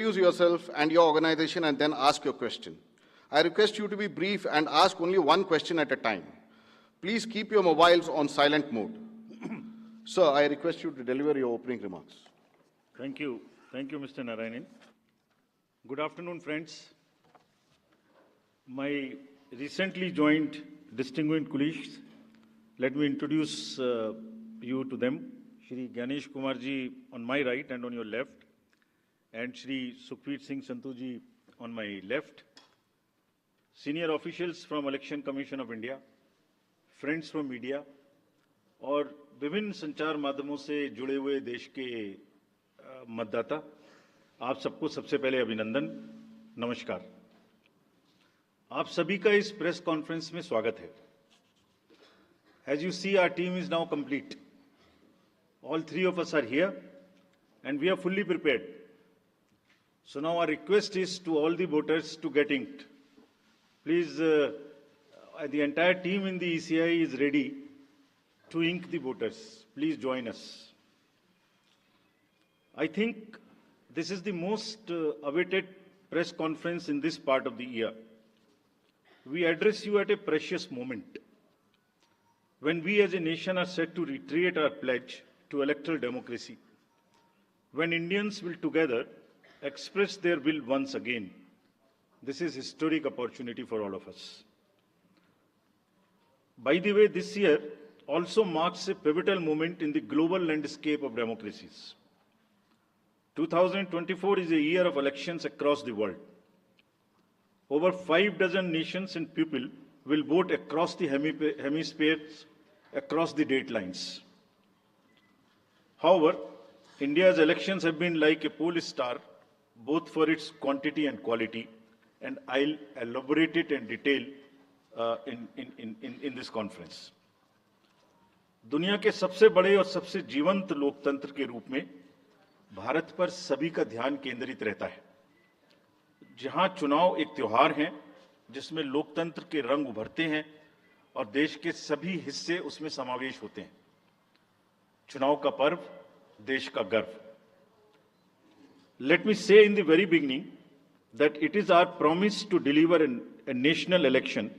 Introduce yourself and your organization and then ask your question. I request you to be brief and ask only one question at a time. Please keep your mobiles on silent mode. Sir, I request you to deliver your opening remarks. Thank you. Thank you, Mr. Narayanan. Good afternoon, friends. My recently joined distinguished colleagues, let me introduce you to them. Shri Ganesh Kumar ji on my right and on your left, and Shri Sukhveer Singh Sandhu ji on my left. Senior officials from Election Commission of India, friends from media, और विभिन्न संचार माध्यमों से जुड़े हुए देश के मतदाता, आप सबको सबसे पहले अभिनंदन, नमस्कार। आप सभी का इस प्रेस कॉन्फ्रेंस में स्वागत है। As you see, our team is now complete. All three of us are here and we are fully prepared. So now our request is to all the voters to get inked. Please, the entire team in the ECI is ready to ink the voters. Please join us. I think this is the most awaited press conference in this part of the year. We address you at a precious moment when we as a nation are set to reiterate our pledge to electoral democracy, when Indians will together express their will once again. This is a historic opportunity for all of us. By the way, this year also marks a pivotal moment in the global landscape of democracies. 2024 is a year of elections across the world. Over 6 nations and people will vote across the hemispheres, across the date lines. However, India's elections have been like a pole star, both for its quantity and quality, and I'll elaborate it in detail in this conference. दुनिया के सबसे बड़े और सबसे जीवंत लोकतंत्र के रूप में भारत पर सभी का ध्यान केंद्रित रहता है, जहां चुनाव एक त्योहार है जिसमें लोकतंत्र के रंग उभरते हैं और देश के सभी हिस्से उसमें समावेश होते हैं। चुनाव का पर्व, देश का गर्व। Let me say in the very beginning that it is our promise to deliver a national election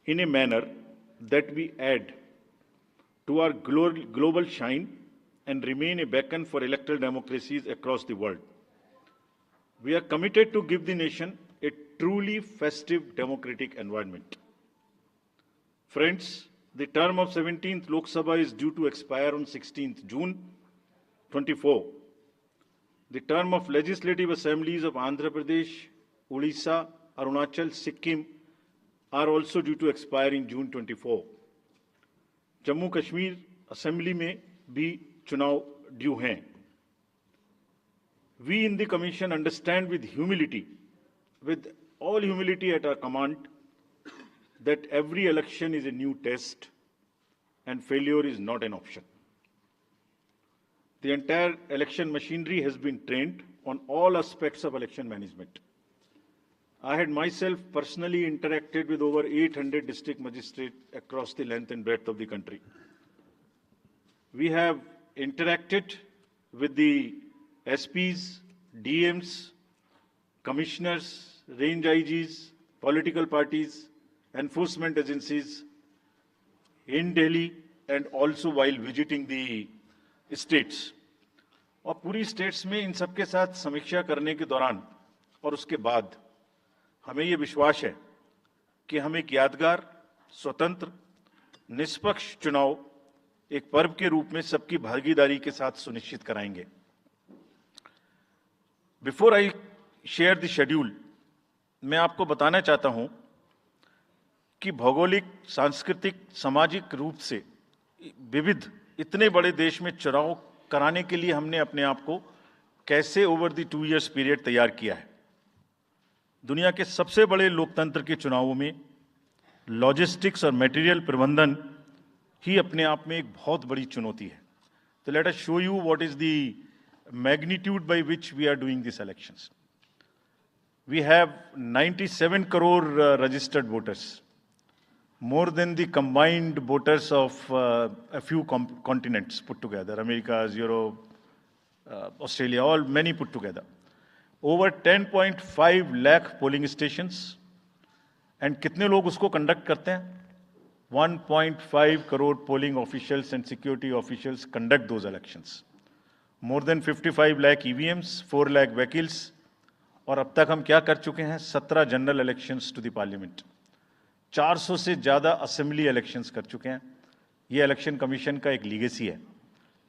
in a manner that we add to our global shine and remain a beacon for electoral democracies across the world. We are committed to give the nation a truly festive democratic environment. Friends, the term of 17th Lok Sabha is due to expire on 16th June 24. The term of legislative assemblies of Andhra Pradesh, Odisha, Arunachal, Sikkim are also due to expire in June 24. Jammu Kashmir Assembly में भी चुनाव due हैं. We in the Commission understand with all humility at our command, that every election is a new test and failure is not an option. The entire election machinery has been trained on all aspects of election management. I had myself personally interacted with over 800 district magistrates across the length and breadth of the country. We have interacted with the SPs, DMs, commissioners, range IGs, political parties, enforcement agencies in Delhi and also while visiting the states. और पूरी states में इन सबके साथ समीक्षा करने के दौरान और उसके बाद हमें ये विश्वास है कि हम एक यादगार, स्वतंत्र, निष्पक्ष चुनाव एक पर्व के रूप में सबकी भागीदारी के साथ सुनिश्चित कराएंगे। Before I share the schedule, मैं आपको बताना चाहता हूं कि भौगोलिक, सांस्कृतिक, सामाजिक रूप से विविध इतने बड़े देश में चुनाव कराने के लिए हमने अपने आप को कैसे ओवर द 2 इयर्स पीरियड तैयार किया है। दुनिया के सबसे बड़े लोकतंत्र के चुनावों में लॉजिस्टिक्स और मटेरियल प्रबंधन ही अपने आप में एक बहुत बड़ी चुनौती है। तो let us show you what is the magnitude by which we are doing this elections. We have 97 crore registered voters, more than the combined voters of a few continents put together, Americas, Europe, Australia, many put together. over 10.5 lakh polling stations, and कितने लोग उसको conduct करते हैं? 1.5 crore polling officials and security officials conduct those elections. More than 55 lakh EVMs, 4 lakh vehicles, और अब तक हम क्या कर चुके हैं? 17 general elections to the parliament, 400 से ज़्यादा असेंबली इलेक्शंस कर चुके हैं. ये इलेक्शन कमीशन का एक लीगेसी है.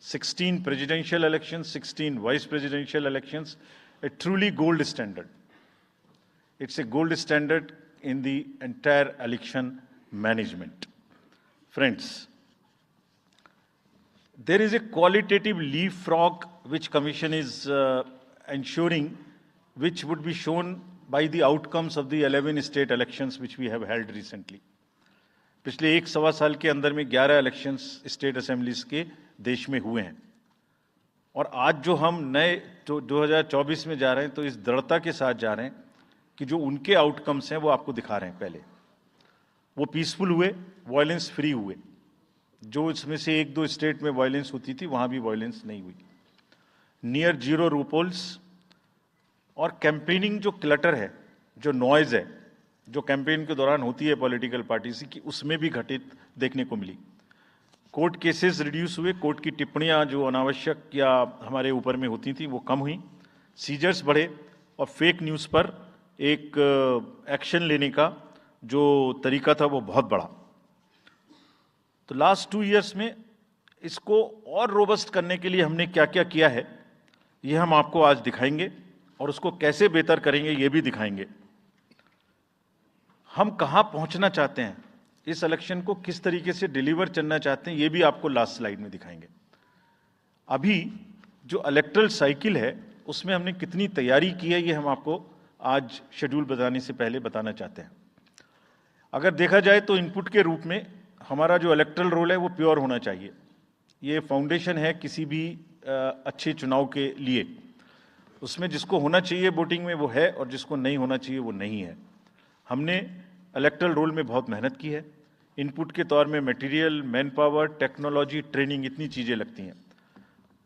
16 presidential elections, 16 vice presidential elections, a truly gold standard. It's a gold standard in the entire election management. Friends, there is a qualitative leapfrog which Commission is ensuring, which would be shown by the outcomes of the 11 state elections which we have held recently. पिछले 1-1.25 साल के अंदर में 11 elections state assemblies के देश में हुए हैं, और आज जो हम नए 2024 में जा रहे हैं तो इस दृढ़ता के साथ जा रहे हैं कि जो उनके आउटकम्स हैं वो आपको दिखा रहे हैं. पहले वो पीसफुल हुए, वायलेंस फ्री हुए. जो इसमें से 1-2 स्टेट में वायलेंस होती थी वहाँ भी वायलेंस नहीं हुई. नियर जीरो रूपोल्स, और कैंपेनिंग जो क्लटर है, जो नॉइज है, जो कैंपेन के दौरान होती है पॉलिटिकल पार्टीज की, उसमें भी घटित देखने को मिली. कोर्ट केसेस रिड्यूस हुए, कोर्ट की टिप्पणियां जो अनावश्यक या हमारे ऊपर में होती थी वो कम हुई. सीजर्स बढ़े, और फेक न्यूज़ पर एक एक्शन लेने का जो तरीका था वो बहुत बढ़ा. तो लास्ट 2 इयर्स में इसको और रोबस्ट करने के लिए हमने क्या क्या किया है ये हम आपको आज दिखाएंगे, और उसको कैसे बेहतर करेंगे ये भी दिखाएंगे. हम कहाँ पहुँचना चाहते हैं, इस इलेक्शन को किस तरीके से डिलीवर करना चाहते हैं, ये भी आपको लास्ट स्लाइड में दिखाएंगे. अभी जो इलेक्टरल साइकिल है उसमें हमने कितनी तैयारी की है ये हम आपको आज शेड्यूल बताने से पहले बताना चाहते हैं. अगर देखा जाए तो इनपुट के रूप में हमारा जो इलेक्टरल रोल है वो प्योर होना चाहिए. ये फाउंडेशन है किसी भी अच्छे चुनाव के लिए. उसमें जिसको होना चाहिए वोटिंग में वो है, और जिसको नहीं होना चाहिए वो नहीं है. हमने इलेक्टरल रोल में बहुत मेहनत की है. इनपुट के तौर में material, man power, technology, training, इतनी चीज़ें लगती हैं.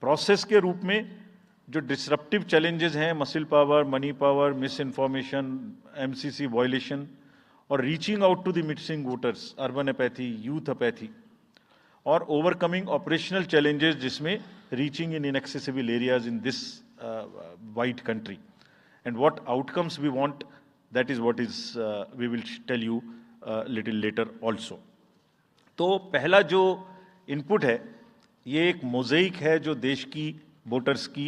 प्रोसेस के रूप में जो डिसरप्टिव चैलेंजेस हैं, muscle power, money power, mis information, MCC violation, और reaching out to the missing voters, urban apathy, youth apathy, और ओवरकमिंग ऑपरेशनल चैलेंजेस जिसमें reaching in inaccessible areas in this wide country, and what outcomes we want, that is what is we will tell you little later also. तो पहला जो input है ये एक मोज़ेइक है जो देश की वोटर्स की,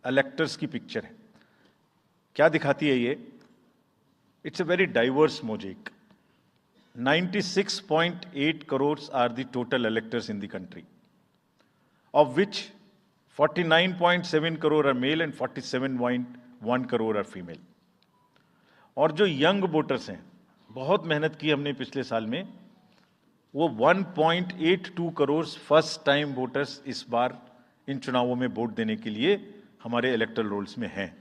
इलेक्टर्स की पिक्चर है. क्या दिखाती है ये? It's a very diverse mosaic. 96.8 crore are the total electors in the country, of which 49.7 crore are male and 47.1 crore are female. और जो यंग वोटर्स हैं, बहुत मेहनत की हमने पिछले साल में, वो 1.82 करोड़ फर्स्ट टाइम वोटर्स इस बार इन चुनावों में वोट देने के लिए हमारे इलेक्टरल रोल्स में हैं.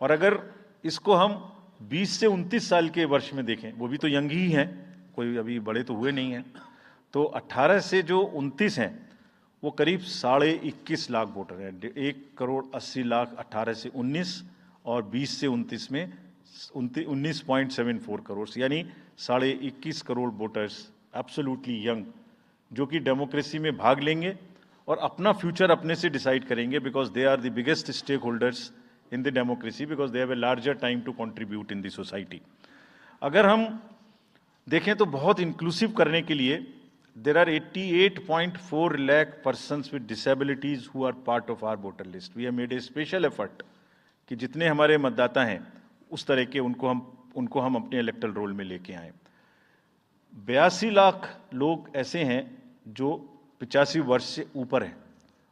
और अगर इसको हम 20 से 29 साल के वर्ष में देखें, वो भी तो यंग ही हैं, कोई अभी बड़े तो हुए नहीं हैं, तो 18 से जो 29 हैं वो करीब 21.5 लाख वोटर हैं. 1.80 करोड़ 18 से 19, और 20 से 29 में 19.74 करोड़, यानी 21.5 करोड़ वोटर्स एब्सोल्युटली यंग, जो कि डेमोक्रेसी में भाग लेंगे और अपना फ्यूचर अपने से डिसाइड करेंगे, because they are the biggest stakeholders in the democracy, because they have a larger time to contribute in the society. अगर हम देखें तो बहुत इंक्लूसिव करने के लिए there are 88.4 lakh persons with disabilities who are part of our voter list. We have made a special effort कि जितने हमारे मतदाता हैं उस तरह के उनको हम अपने इलेक्टरल रोल में लेके आए. 82 लाख लोग ऐसे हैं जो 85 वर्ष से ऊपर हैं,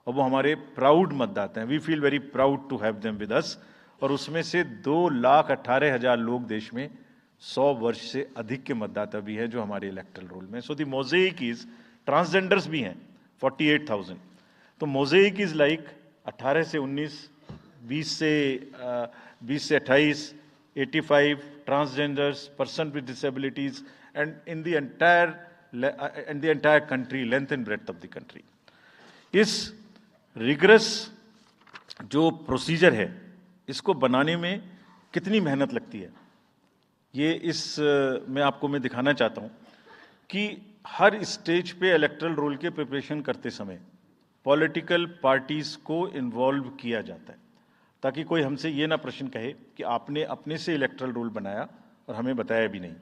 और वो हमारे प्राउड मतदाता हैं. We feel very proud to have them with us. और उसमें से 2,18,000 लोग देश में 100 वर्ष से अधिक के मतदाता भी हैं जो हमारे इलेक्टरल रोल में. सो द मोज़ेइक इज, ट्रांसजेंडर्स भी हैं 48,000. तो मोज़ेइक इज लाइक 18 से 19, 20 से 28, 85 transgenders, person with disabilities, and in the entire country, length and breadth of the country. इस rigorous जो प्रोसीजर है इसको बनाने में कितनी मेहनत लगती है, ये मैं आपको दिखाना चाहता हूँ कि हर स्टेज पे इलेक्टरल रोल के प्रिपरेशन करते समय पॉलिटिकल पार्टीज को इन्वॉल्व किया जाता है, ताकि कोई हमसे ये ना प्रश्न कहे कि आपने अपने से इलेक्टरल रोल बनाया और हमें बताया भी नहीं।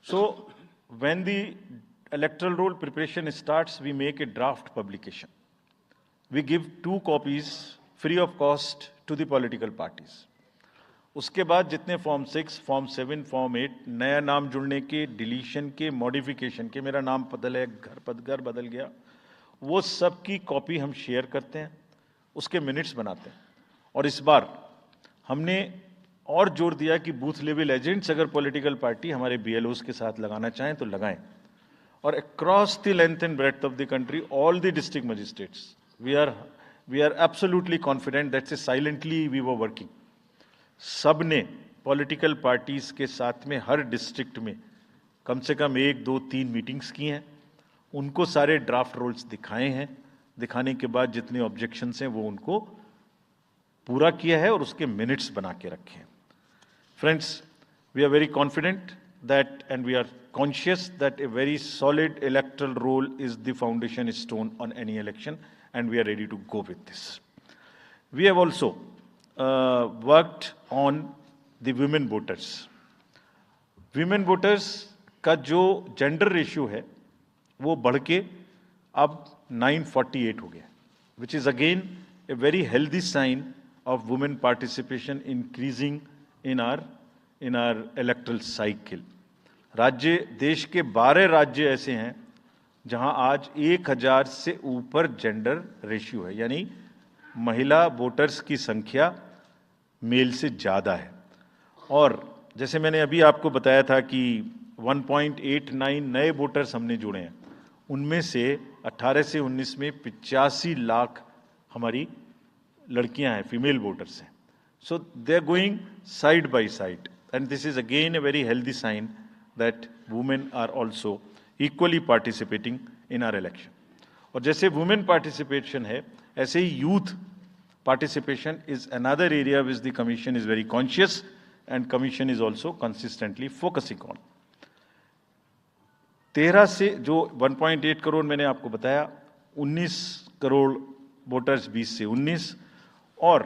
So when the electoral roll preparation starts, we make a draft publication. We give 2 copies free of cost to the political parties. उसके बाद जितने फॉर्म 6, फॉर्म 7, फॉर्म 8, नया नाम जुड़ने के, डिलीशन के, मॉडिफिकेशन के, मेरा नाम बदल है, घर बदल गया, वो सब की कॉपी हम शेयर करते हैं, उसके मिनट्स बनाते हैं. और इस बार हमने और जोर दिया कि बूथ लेवल एजेंट्स अगर पॉलिटिकल पार्टी हमारे BLOs के साथ लगाना चाहें तो लगाएं. और across the length and breadth of the country, all the district magistrates, we are absolutely confident that silently we were working. सब ने पॉलिटिकल पार्टीज के साथ में हर डिस्ट्रिक्ट में कम से कम 1, 2, 3 मीटिंग्स की हैं, उनको सारे ड्राफ्ट रोल्स दिखाए हैं, दिखाने के बाद जितने ऑब्जेक्शंस हैं वो उनको पूरा किया है और उसके मिनट्स बना के रखे हैं. Friends, we are very confident that and we are conscious that a very solid electoral roll is the foundation stone on any election, and we are ready to go with this. We have also worked on the women voters. Women voters का जो gender ratio है वो बढ़ के अब 948 हो गया, which is again a very healthy sign of women participation increasing in our electoral cycle. राज्य, देश के 12 राज्य ऐसे हैं जहां आज 1000 से ऊपर जेंडर रेशियो है, यानी महिला वोटर्स की संख्या मेल से ज़्यादा है. और जैसे मैंने अभी आपको बताया था कि 1.89 नए वोटर्स हमने जुड़े हैं, उनमें से 18 से 19 में 85 लाख हमारी लड़कियां हैं, फीमेल वोटर्स हैं. So they are going side by side, and this is again a very healthy sign that women are also equally participating in our election. और जैसे women participation है, ऐसे ही youth participation is another area which the commission is very conscious and commission is also consistently focusing on. 13 से जो 1.8 करोड़ मैंने आपको बताया, 19 crore voters 20 से 19, और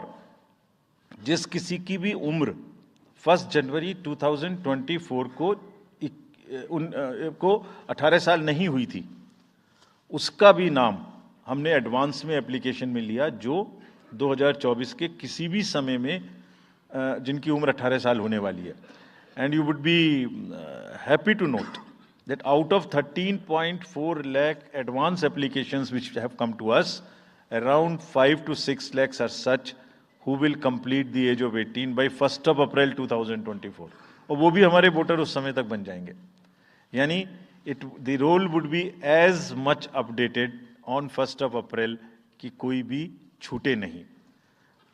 जिस किसी की भी उम्र 1 जनवरी 2024 को 18 साल नहीं हुई थी, उसका भी नाम हमने एडवांस में एप्लीकेशन में लिया, जो 2024 के किसी भी समय में जिनकी उम्र 18 साल होने वाली है. And you would be happy to note that out of 13.4 lakh advance applications which have come to us, around 5 to 6 lakhs are such who will complete the age of 18 by 1st of April 2024. और वो भी हमारे voter उस समय तक बन जाएंगे. यानी the roll would be as much updated on 1st of April कि कोई भी छूटे नहीं.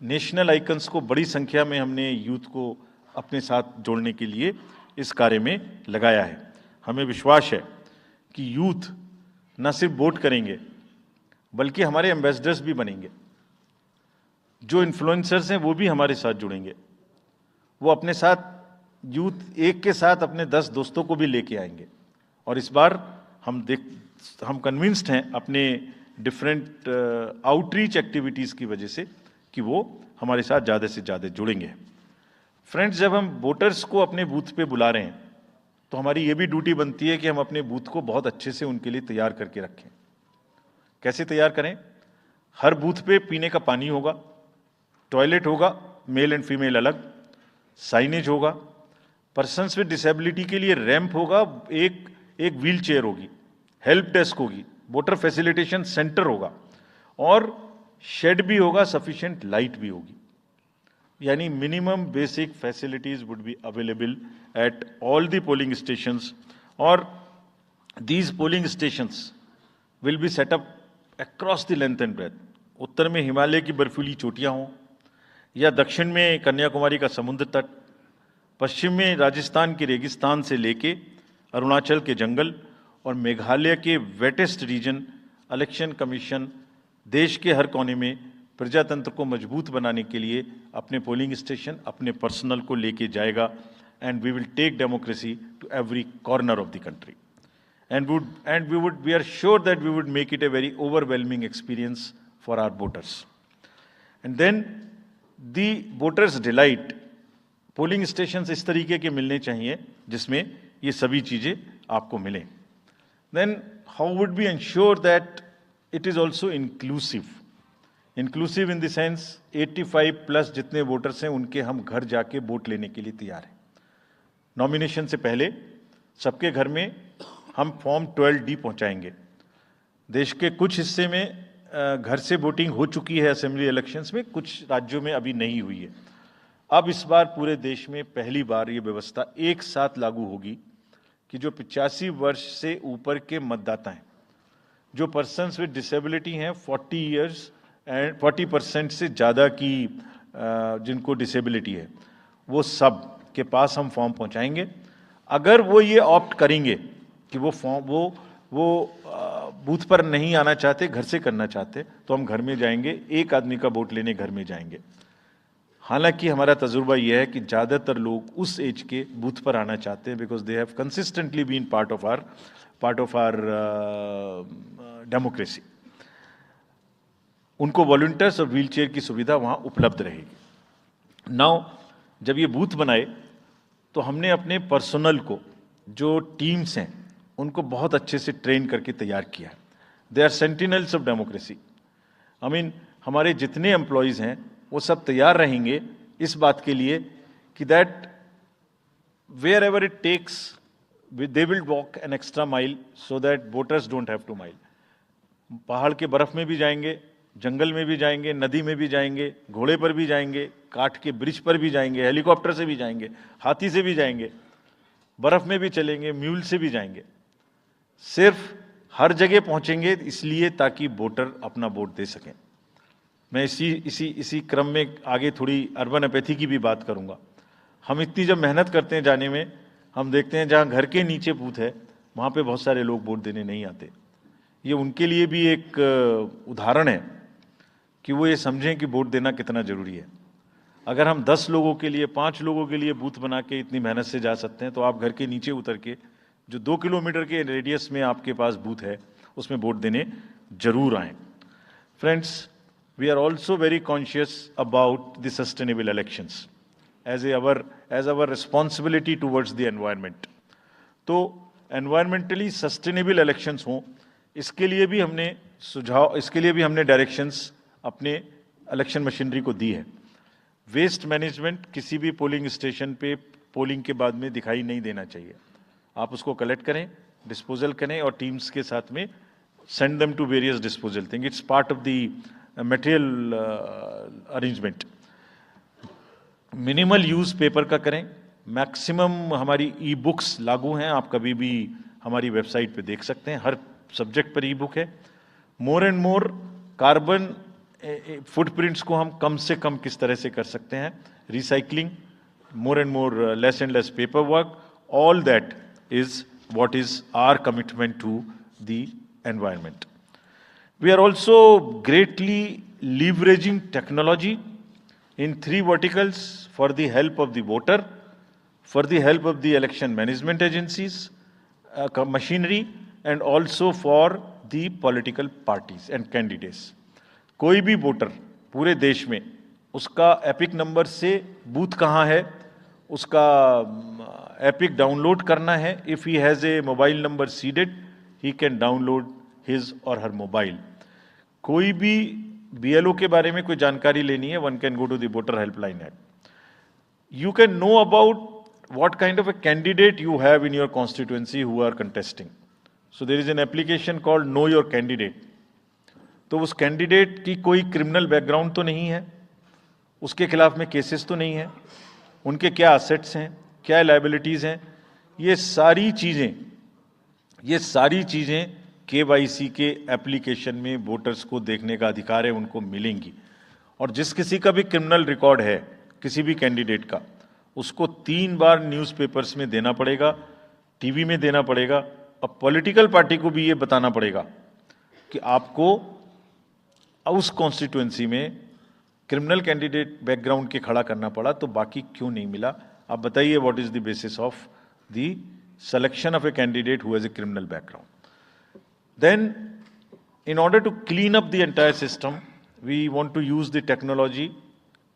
नेशनल आइकन्स को बड़ी संख्या में हमने यूथ को अपने साथ जोड़ने के लिए इस कार्य में लगाया है. हमें विश्वास है कि यूथ न सिर्फ वोट करेंगे बल्कि हमारे एम्बेसडर्स भी बनेंगे. जो इन्फ्लुएंसर्स हैं वो भी हमारे साथ जुड़ेंगे. वो अपने साथ यूथ एक के साथ अपने 10 दोस्तों को भी लेके आएंगे. और इस बार हम कन्विंस्ड हैं अपने डिफरेंट आउटरीच एक्टिविटीज़ की वजह से कि वो हमारे साथ ज़्यादा से ज़्यादा जुड़ेंगे. फ्रेंड्स, जब हम वोटर्स को अपने बूथ पे बुला रहे हैं तो हमारी ये भी ड्यूटी बनती है कि हम अपने बूथ को बहुत अच्छे से उनके लिए तैयार करके रखें. कैसे तैयार करें? हर बूथ पे पीने का पानी होगा, टॉयलेट होगा, मेल एंड फीमेल अलग, साइनेज होगा, पर्सन्स विद डिसेबिलिटी के लिए रैंप होगा, एक व्हील चेयर होगी, हेल्प डेस्क होगी, वोटर फैसिलिटेशन सेंटर होगा, और शेड भी होगा, सफिशिएंट लाइट भी होगी. यानी minimum basic facilities would be available at all the polling stations. और these polling stations will be set up across the length and breath. उत्तर में हिमालय की बर्फीली चोटियां हों, या दक्षिण में कन्याकुमारी का समुद्र तट, पश्चिम में राजस्थान के रेगिस्तान से लेके अरुणाचल के जंगल और मेघालय के वेटेस्ट रीजन, इलेक्शन कमीशन देश के हर कोने में प्रजातंत्र को मजबूत बनाने के लिए अपने पोलिंग स्टेशन, अपने पर्सनल को लेके जाएगा, and we will take democracy to every corner of the country, and we are sure that we would make it a very overwhelming experience for our voters. And then the voters delight, polling stations इस तरीके के मिलने चाहिए जिसमें ये सभी चीजें आपको मिलें. Then how would we ensure that it is also inclusive? Inclusive in the sense 85 plus जितने वोटर्स हैं उनके हम घर जाके वोट लेने के लिए तैयार हैं. नॉमिनेशन से पहले सबके घर में हम फॉर्म 12D पहुंचाएंगे. देश के कुछ हिस्से में घर से वोटिंग हो चुकी है असेंबली इलेक्शंस में, कुछ राज्यों में अभी नहीं हुई है. अब इस बार पूरे देश में पहली बार ये व्यवस्था एक साथ लागू होगी कि जो 85 वर्ष से ऊपर के मतदाता हैं, जो पर्सन्स विद डिसेबिलिटी हैं, 40 इयर्स एंड 40% से ज़्यादा की जिनको डिसेबिलिटी है, वो सब के पास हम फॉर्म पहुंचाएंगे. अगर वो ये ऑप्ट करेंगे कि वो फॉर्म वो बूथ पर नहीं आना चाहते, घर से करना चाहते, तो हम घर में जाएंगे, एक आदमी का वोट लेने घर में जाएंगे. हालांकि हमारा तजुर्बा यह है कि ज़्यादातर लोग उस एज के बूथ पर आना चाहते हैं, because they have consistently been part of our democracy. उनको वॉलंटियर्स और व्हील चेयर की सुविधा वहाँ उपलब्ध रहेगी. नाउ जब ये बूथ बनाए तो हमने अपने पर्सनल को, जो टीम्स हैं, उनको बहुत अच्छे से ट्रेन करके तैयार किया है. They are sentinels of democracy. I mean हमारे जितने एम्प्लॉयज़ हैं वो सब तैयार रहेंगे इस बात के लिए कि that wherever it takes they will walk an extra mile so that voters don't have to mile. पहाड़ के बर्फ में भी जाएंगे, जंगल में भी जाएंगे, नदी में भी जाएंगे, घोड़े पर भी जाएंगे, काठ के ब्रिज पर भी जाएंगे, हेलीकॉप्टर से भी जाएंगे, हाथी से भी जाएंगे, बर्फ में भी चलेंगे, म्यूल से भी जाएंगे. सिर्फ हर जगह पहुंचेंगे इसलिए ताकि वोटर अपना वोट दे सकें. मैं इसी क्रम में आगे थोड़ी अर्बन एपैथी की भी बात करूंगा. हम इतनी जब मेहनत करते हैं जाने में, हम देखते हैं जहां घर के नीचे बूथ है वहां पे बहुत सारे लोग वोट देने नहीं आते. ये उनके लिए भी एक उदाहरण है कि वो ये समझें कि वोट देना कितना जरूरी है. अगर हम 10 लोगों के लिए, 5 लोगों के लिए बूथ बना के इतनी मेहनत से जा सकते हैं, तो आप घर के नीचे उतर के जो 2 किलोमीटर के रेडियस में आपके पास बूथ है उसमें वोट देने जरूर आएँ. Friends, we are also very conscious about the sustainable elections as our responsibility towards the environment. तो environmentally sustainable elections हों, इसके लिए भी हमने डायरेक्शंस अपने इलेक्शन मशीनरी को दी है. वेस्ट मैनेजमेंट किसी भी पोलिंग स्टेशन पे पोलिंग के बाद में दिखाई नहीं देना चाहिए. आप उसको कलेक्ट करें, डिस्पोजल करें और टीम्स के साथ में send them to various disposal thing. It's part of the material arrangement. Minimal use paper का करें. मैक्सिमम हमारी ई बुक्स लागू हैं, आप कभी भी हमारी वेबसाइट पे देख सकते हैं, हर सब्जेक्ट पर ई बुक है. More and more carbon footprints को हम कम से कम किस तरह से कर सकते हैं. Recycling, more and more less and less paper work, all that is what is our commitment to the environment. We are also greatly leveraging technology in 3 verticals for the help of the voter, for the help of the election management agencies, machinery, and also for the political parties and candidates. कोई भी voter पूरे देश में उसका epic number से booth कहाँ है, उसका एपिक डाउनलोड करना है. If he has a mobile number seeded, he can download his और हर मोबाइल. कोई भी बीएलओ के बारे में कोई जानकारी लेनी है, one can go to the voter helpline app. You can know about what kind of a candidate you have in your constituency who are contesting. So there is an application called know your candidate. तो उस candidate की कोई criminal background तो नहीं है, उसके खिलाफ में केसेस तो नहीं है, उनके क्या असेट्स हैं, क्या लायबिलिटीज़ हैं, ये सारी चीज़ें केवाईसी के एप्लीकेशन में वोटर्स को देखने का अधिकार है, उनको मिलेंगी. और जिस किसी का भी क्रिमिनल रिकॉर्ड है किसी भी कैंडिडेट का, उसको 3 बार न्यूज़पेपर्स में देना पड़ेगा, टीवी में देना पड़ेगा, और पॉलिटिकल पार्टी को भी ये बताना पड़ेगा कि आपको उस कॉन्स्टिट्यूएंसी में क्रिमिनल कैंडिडेट बैकग्राउंड के खड़ा करना पड़ा, तो बाकी क्यों नहीं मिला? आप बताइए, what is the basis of the selection of a candidate who has a criminal background? Then, in order to clean up the entire system, we want to use the technology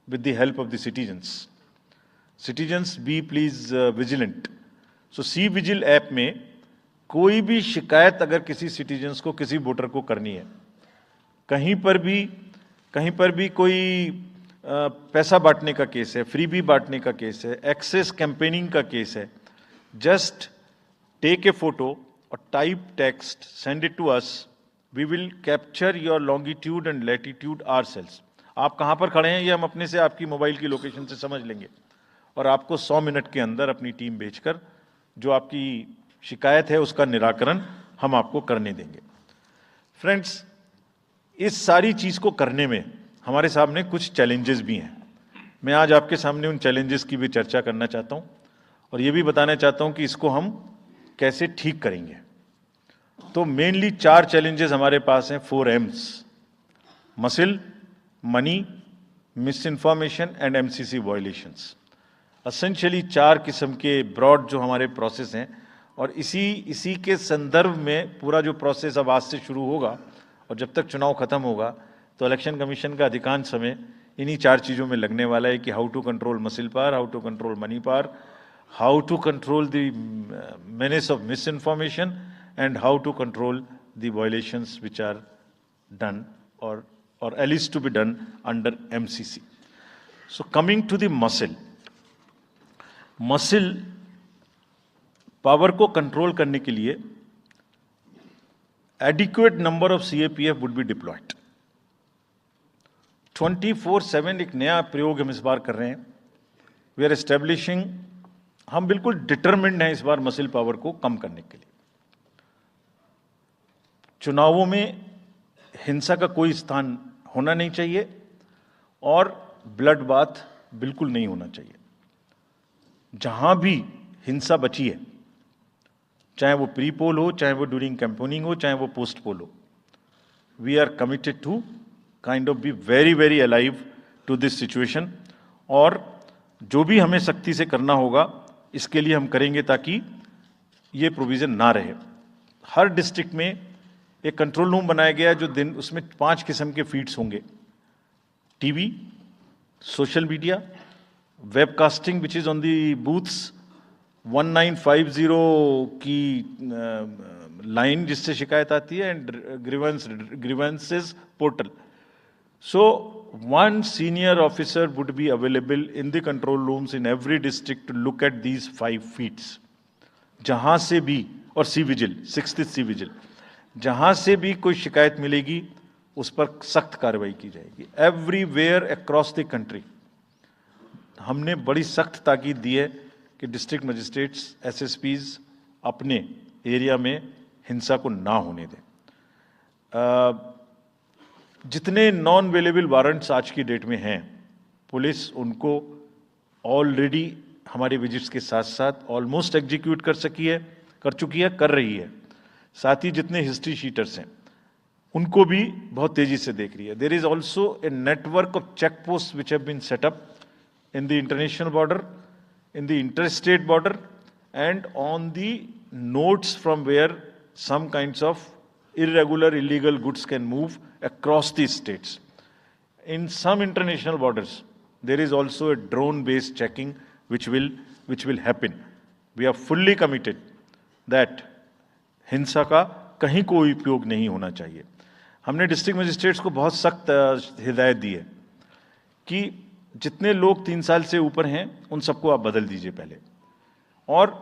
with the help of the citizens. Citizens, be please vigilant. So, C-Vigil app में कोई भी शिकायत अगर किसी citizens को, किसी voter को करनी है, कहीं पर भी कोई पैसा बांटने का केस है, फ्रीबी बांटने का केस है, एक्सेस कैंपेनिंग का केस है, just take a photo or type text, send it to us. We will capture your longitude and latitude ourselves. आप कहाँ पर खड़े हैं ये हम अपने से आपकी मोबाइल की लोकेशन से समझ लेंगे और आपको 100 मिनट के अंदर अपनी टीम भेजकर जो आपकी शिकायत है उसका निराकरण हम आपको करने देंगे। फ्रेंड्स, इस सारी चीज को करने में हमारे सामने कुछ चैलेंजेस भी हैं। मैं आज आपके सामने उन चैलेंजेस की भी चर्चा करना चाहता हूं और ये भी बताना चाहता हूं कि इसको हम कैसे ठीक करेंगे। तो मेनली 4 चैलेंजेस हमारे पास हैं, 4 M's: muscle, money, miss information and MCC violations. Essentially 4 किस्म के ब्रॉड जो हमारे प्रोसेस हैं और इसी के संदर्भ में पूरा जो प्रोसेस अब आज से शुरू होगा और जब तक चुनाव खत्म होगा तो इलेक्शन कमीशन का अधिकांश समय इन्हीं 4 चीज़ों में लगने वाला है कि how to control muscle power, how to control money power, how to control the menace of misinformation, and how to control the violations which are done or at least to be done under MCC. So coming to the muscle power को control करने के लिए adequate number of CAPF would be deployed. 24/7 एक नया प्रयोग हम इस बार कर रहे हैं। We are establishing, हम बिल्कुल डिटरमिन्ड हैं इस बार मसिल पावर को कम करने के लिए। चुनावों में हिंसा का कोई स्थान होना नहीं चाहिए और ब्लड बाथ बिल्कुल नहीं होना चाहिए। जहां भी हिंसा बची है, चाहे वो प्री पोल हो, चाहे वो ड्यूरिंग कैंपेनिंग हो, चाहे वो पोस्ट पोल हो, we are committed to kind of be very very alive to this situation और जो भी हमें सख्ती से करना होगा इसके लिए हम करेंगे ताकि ये प्रोविजन ना रहे। हर डिस्ट्रिक्ट में एक कंट्रोल रूम बनाया गया जो दिन उसमें 5 किस्म के फीड्स होंगे: TV, social media, webcasting which is on the booths, 1950 की लाइन जिससे शिकायत आती है, and grievances portal. So, one senior officer would be available in the control rooms in every district to look at these 5 feeds. जहां से भी, और C-Vigil, 6th C-Vigil, जहां से भी कोई शिकायत मिलेगी उस पर सख्त कार्रवाई की जाएगी। एवरीवेयर अक्रॉस द कंट्री हमने बड़ी सख्त ताकीद दी है कि डिस्ट्रिक्ट मजिस्ट्रेट्स, SSPs अपने एरिया में हिंसा को ना होने दें। जितने नॉन अवेलेबल वारंट्स आज की डेट में हैं, पुलिस उनको ऑलरेडी हमारे विजिट्स के साथ साथ ऑलमोस्ट एग्जीक्यूट कर चुकी है, कर रही है। साथ ही जितने हिस्ट्री शीटर्स हैं उनको भी बहुत तेजी से देख रही है। There is also a network of check post which have been set up in the international border, in the interstate border and on the nodes from where some kinds of irregular, illegal goods can move across these states. In some international borders, there is also a drone-based checking which will happen. We are fully committed that हिंसा का कहीं कोई उपयोग नहीं होना चाहिए। हमने district magistrates को बहुत सख्त हिदायत दी है कि जितने लोग 3 साल से ऊपर हैं उन सबको आप बदल दीजिए पहले, और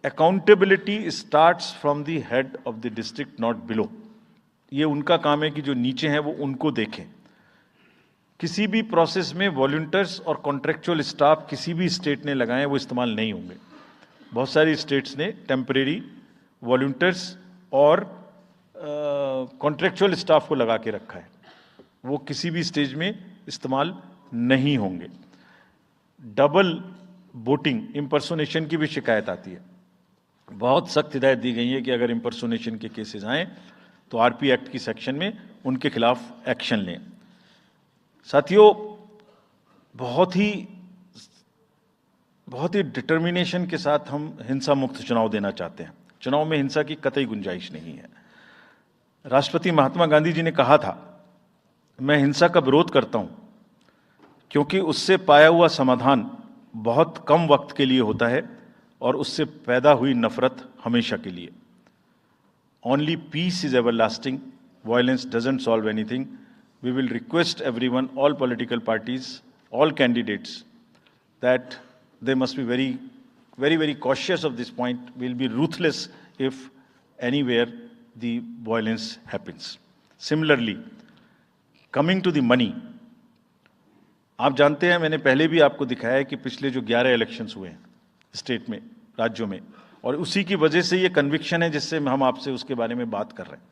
accountability starts from the head of the district, not below. ये उनका काम है कि जो नीचे हैं वो उनको देखें। किसी भी प्रोसेस में वॉलंटियर्स और कॉन्ट्रेक्चुअल स्टाफ किसी भी स्टेट ने लगाए वो इस्तेमाल नहीं होंगे। बहुत सारी स्टेट्स ने टेम्परेरी वॉलंटियर्स और कॉन्ट्रेक्चुअल स्टाफ को लगा के रखा है, वो किसी भी स्टेज में इस्तेमाल नहीं होंगे। डबल वोटिंग, इम्पर्सोनेशन की भी शिकायत आती है। बहुत सख्त हिदायत दी गई है कि अगर इम्पर्सोनेशन के केसेस आए तो आरपी एक्ट की सेक्शन में उनके खिलाफ एक्शन लें। साथियों, बहुत ही डिटर्मिनेशन के साथ हम हिंसा मुक्त चुनाव देना चाहते हैं। चुनाव में हिंसा की कतई गुंजाइश नहीं है। राष्ट्रपति महात्मा गांधी जी ने कहा था, मैं हिंसा का विरोध करता हूं क्योंकि उससे पाया हुआ समाधान बहुत कम वक्त के लिए होता है और उससे पैदा हुई नफरत हमेशा के लिए। Only peace is everlasting. Violence doesn't solve anything. We will request everyone, all political parties, all candidates, that they must be very, very, very cautious of this point. We'll be ruthless if anywhere the violence happens. Similarly, coming to the money, आप जानते हैं, मैंने पहले भी आपको दिखाया है कि पिछले जो 11 इलेक्शंस हुए हैं स्टेट में, राज्यों में, और उसी की वजह से ये कन्विक्शन है जिससे हम आपसे उसके बारे में बात कर रहे हैं।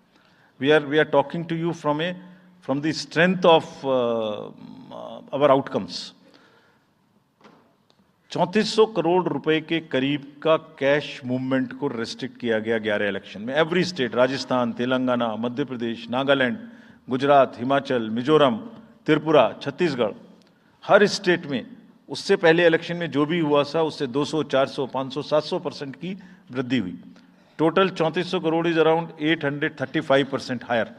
We are talking to you from the strength of our outcomes. 3400 crore रुपए के करीब का कैश मूवमेंट को रेस्ट्रिक्ट किया गया 11 इलेक्शन में। एवरी स्टेट, राजस्थान, तेलंगाना, मध्य प्रदेश, नागालैंड, गुजरात, हिमाचल, मिजोरम, त्रिपुरा, छत्तीसगढ़, हर स्टेट में उससे पहले इलेक्शन में जो भी हुआ था उससे 200, 400, 500, 700% की वृद्धि हुई। Total 3400 crore is around 835% higher.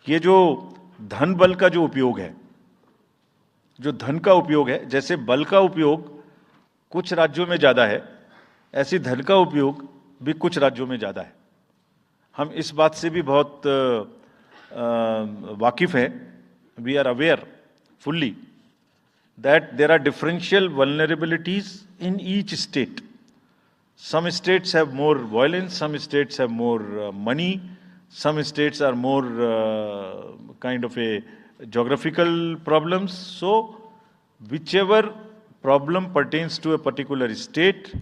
ये जो धन बल का जो उपयोग है, जो धन का उपयोग है, जैसे बल का उपयोग कुछ राज्यों में ज्यादा है, ऐसे धन का उपयोग भी कुछ राज्यों में ज्यादा है। हम इस बात से भी बहुत वाकिफ हैं। We are aware fully that there are differential vulnerabilities in each state. Some states have more violence, some states have more money, some states are more kind of a geographical problems. So whichever problem pertains to a particular state,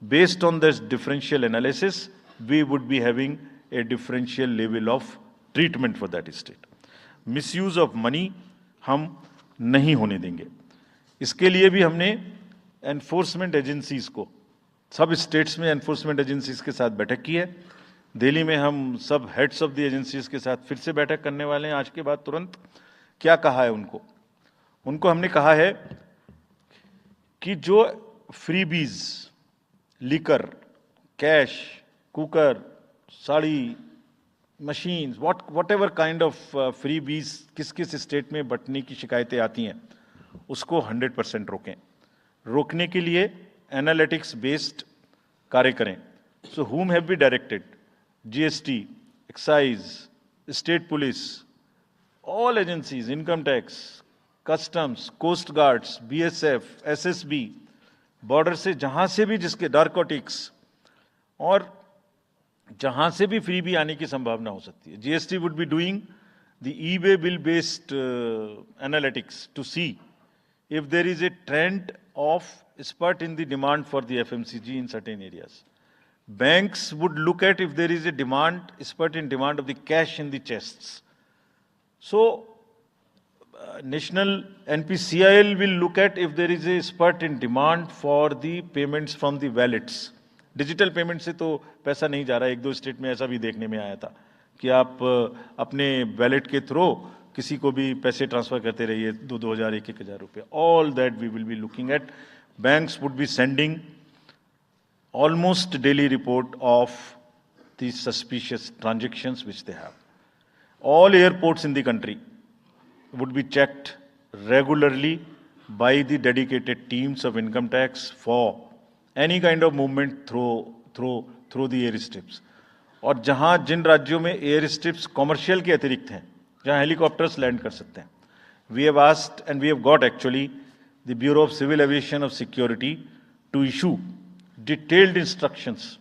based on this differential analysis, we would be having a differential level of treatment for that state. Misuse of money हम नहीं होने देंगे। इसके लिए भी हमने enforcement agencies को, सब स्टेट्स में एनफोर्समेंट एजेंसीज के साथ बैठक की है। दिल्ली में हम सब हेड्स ऑफ द एजेंसीज के साथ फिर से बैठक करने वाले हैं आज के बाद तुरंत। क्या कहा है उनको हमने कहा है कि जो freebies, liquor, cash, cooker, sari, machines, whatever kind of freebies किस किस स्टेट में बंटने की शिकायतें आती हैं, उसको 100% रोकें। रोकने के लिए एनालिटिक्स बेस्ड कार्य करें। सो whom have we directed? GST, excise, state police, all agencies, income tax, customs, coast guards, BSF, SSB, border से जहां से भी जिसके नारकोटिक्स और जहां से भी फ्री भी आने की संभावना हो सकती है। GST would be doing the e-way bill based analytics to see if there is a trend of spurt in the demand for the FMCG in certain areas. Banks would look at if there is a demand, spurt in demand of the cash in the chests. So, National NPCIL will look at if there is a spurt in demand for the payments from the wallets. Digital payment से तो पैसा नहीं जा रहा है। 1-2 state में ऐसा भी देखने में आया था कि आप अपने वैलेट के थ्रू किसी को भी पैसे ट्रांसफर करते रहिए, 2-2 हज़ार, 1-1 हज़ार रुपये। All that we will be looking at. Banks would be sending almost daily report of the suspicious transactions which they have. All airports in the country would be checked regularly by the dedicated teams of income tax for any kind of movement through the air strips. और जहां जिन राज्यों में air strips commercial के अतिरिक्त हैं, जहां helicopters land कर सकते हैं, we have asked and we have got actually the Bureau of Civil Aviation of Security to issue detailed instructions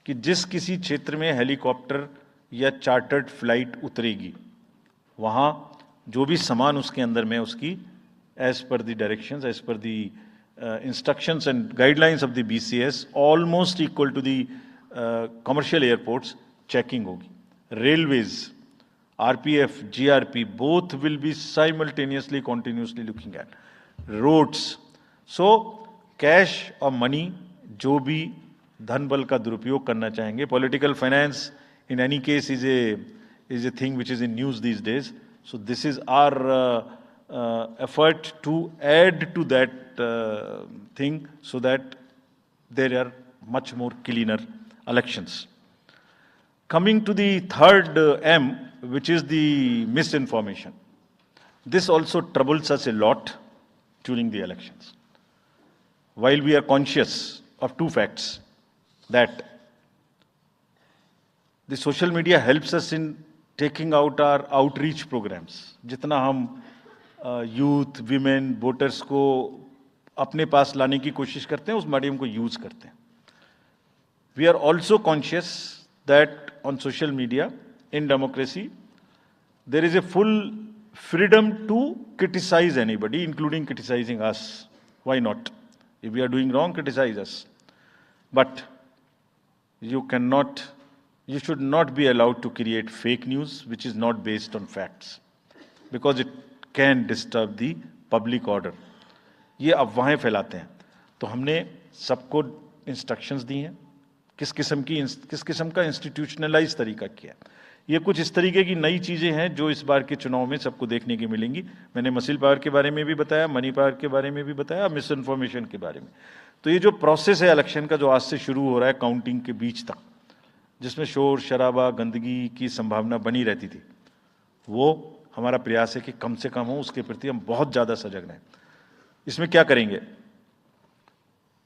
कि जिस किसी क्षेत्र में हेलीकॉप्टर या चार्टर्ड फ्लाइट उतरेगी, वहां जो भी सामान उसके अंदर में उसकी as per the directions, as per the instructions and guidelines of the BCS, almost equal to the commercial airports, checking होगी। Railways, RPF, GRP, both will be simultaneously, continuously looking at roads. So cash और money जो भी धन बल का दुरुपयोग करना चाहेंगे, political finance in any case is a thing which is in news these days. So this is our effort to add to that thing so that there are much more cleaner elections. Coming to the third M, which is the misinformation. This also troubles us a lot during the elections. While we are conscious of two facts, that the social media helps us in taking out our outreach programs. जितना हम youth, women, voters को अपने पास लाने की कोशिश करते हैं, उस मीडियम को यूज करते हैं. We are also conscious that on social media, in democracy, there is a full freedom to criticize anybody, including criticizing us. Why not? If we are doing wrong, criticize us. But you should not be allowed to create fake news which is not based on facts, because it can disturb the public order. ये अफवाहें फैलाते हैं. तो हमने सबको instructions दी हैं, किस किस्म का इंस्टीट्यूशनलाइज तरीका किया. ये कुछ इस तरीके की नई चीज़ें हैं जो इस बार के चुनाव में सबको देखने की मिलेंगी. मैंने मसिल पावर के बारे में भी बताया, मनी पावर के बारे में भी बताया, मिस इन्फॉर्मेशन के बारे में. तो ये जो प्रोसेस है इलेक्शन का, जो आज से शुरू हो रहा है काउंटिंग के बीच तक, जिसमें शोर शराबा गंदगी की संभावना बनी रहती थी, वो हमारा प्रयास है कि कम से कम हो. उसके प्रति हम बहुत ज़्यादा सजग रहें. इसमें क्या करेंगे?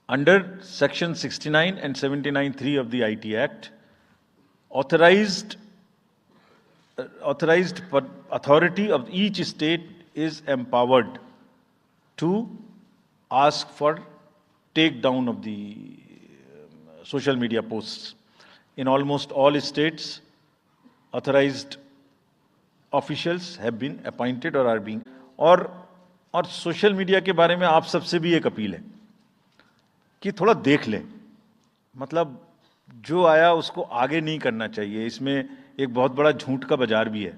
Under section 69 and 79(3) of the IT Act, authorized authority of each state is empowered to ask for takedown of the social media posts. In almost all states, authorized officials have been appointed or are being. और social media के बारे में आप सबसे भी एक appeal है कि थोड़ा देख लें. मतलब जो आया उसको आगे नहीं करना चाहिए. इसमें एक बहुत बड़ा झूठ का बाजार भी है.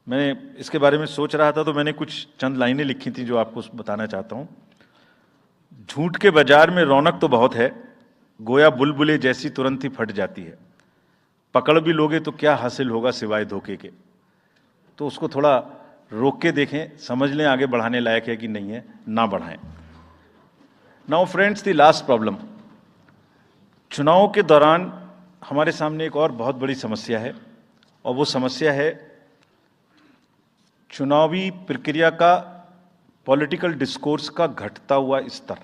मैं इसके बारे में सोच रहा था तो मैंने कुछ चंद लाइनें लिखी थी जो आपको बताना चाहता हूं. झूठ के बाजार में रौनक तो बहुत है, गोया बुलबुले जैसी तुरंत ही फट जाती है. पकड़ भी लोगे तो क्या हासिल होगा सिवाय धोखे के. तो उसको थोड़ा रोक के देखें, समझ लें आगे बढ़ाने लायक है कि नहीं है, ना बढ़ाएं. Now friends, the last problem. चुनाव के दौरान हमारे सामने एक और बहुत बड़ी समस्या है, और वो समस्या है चुनावी प्रक्रिया का, पॉलिटिकल डिस्कोर्स का घटता हुआ स्तर,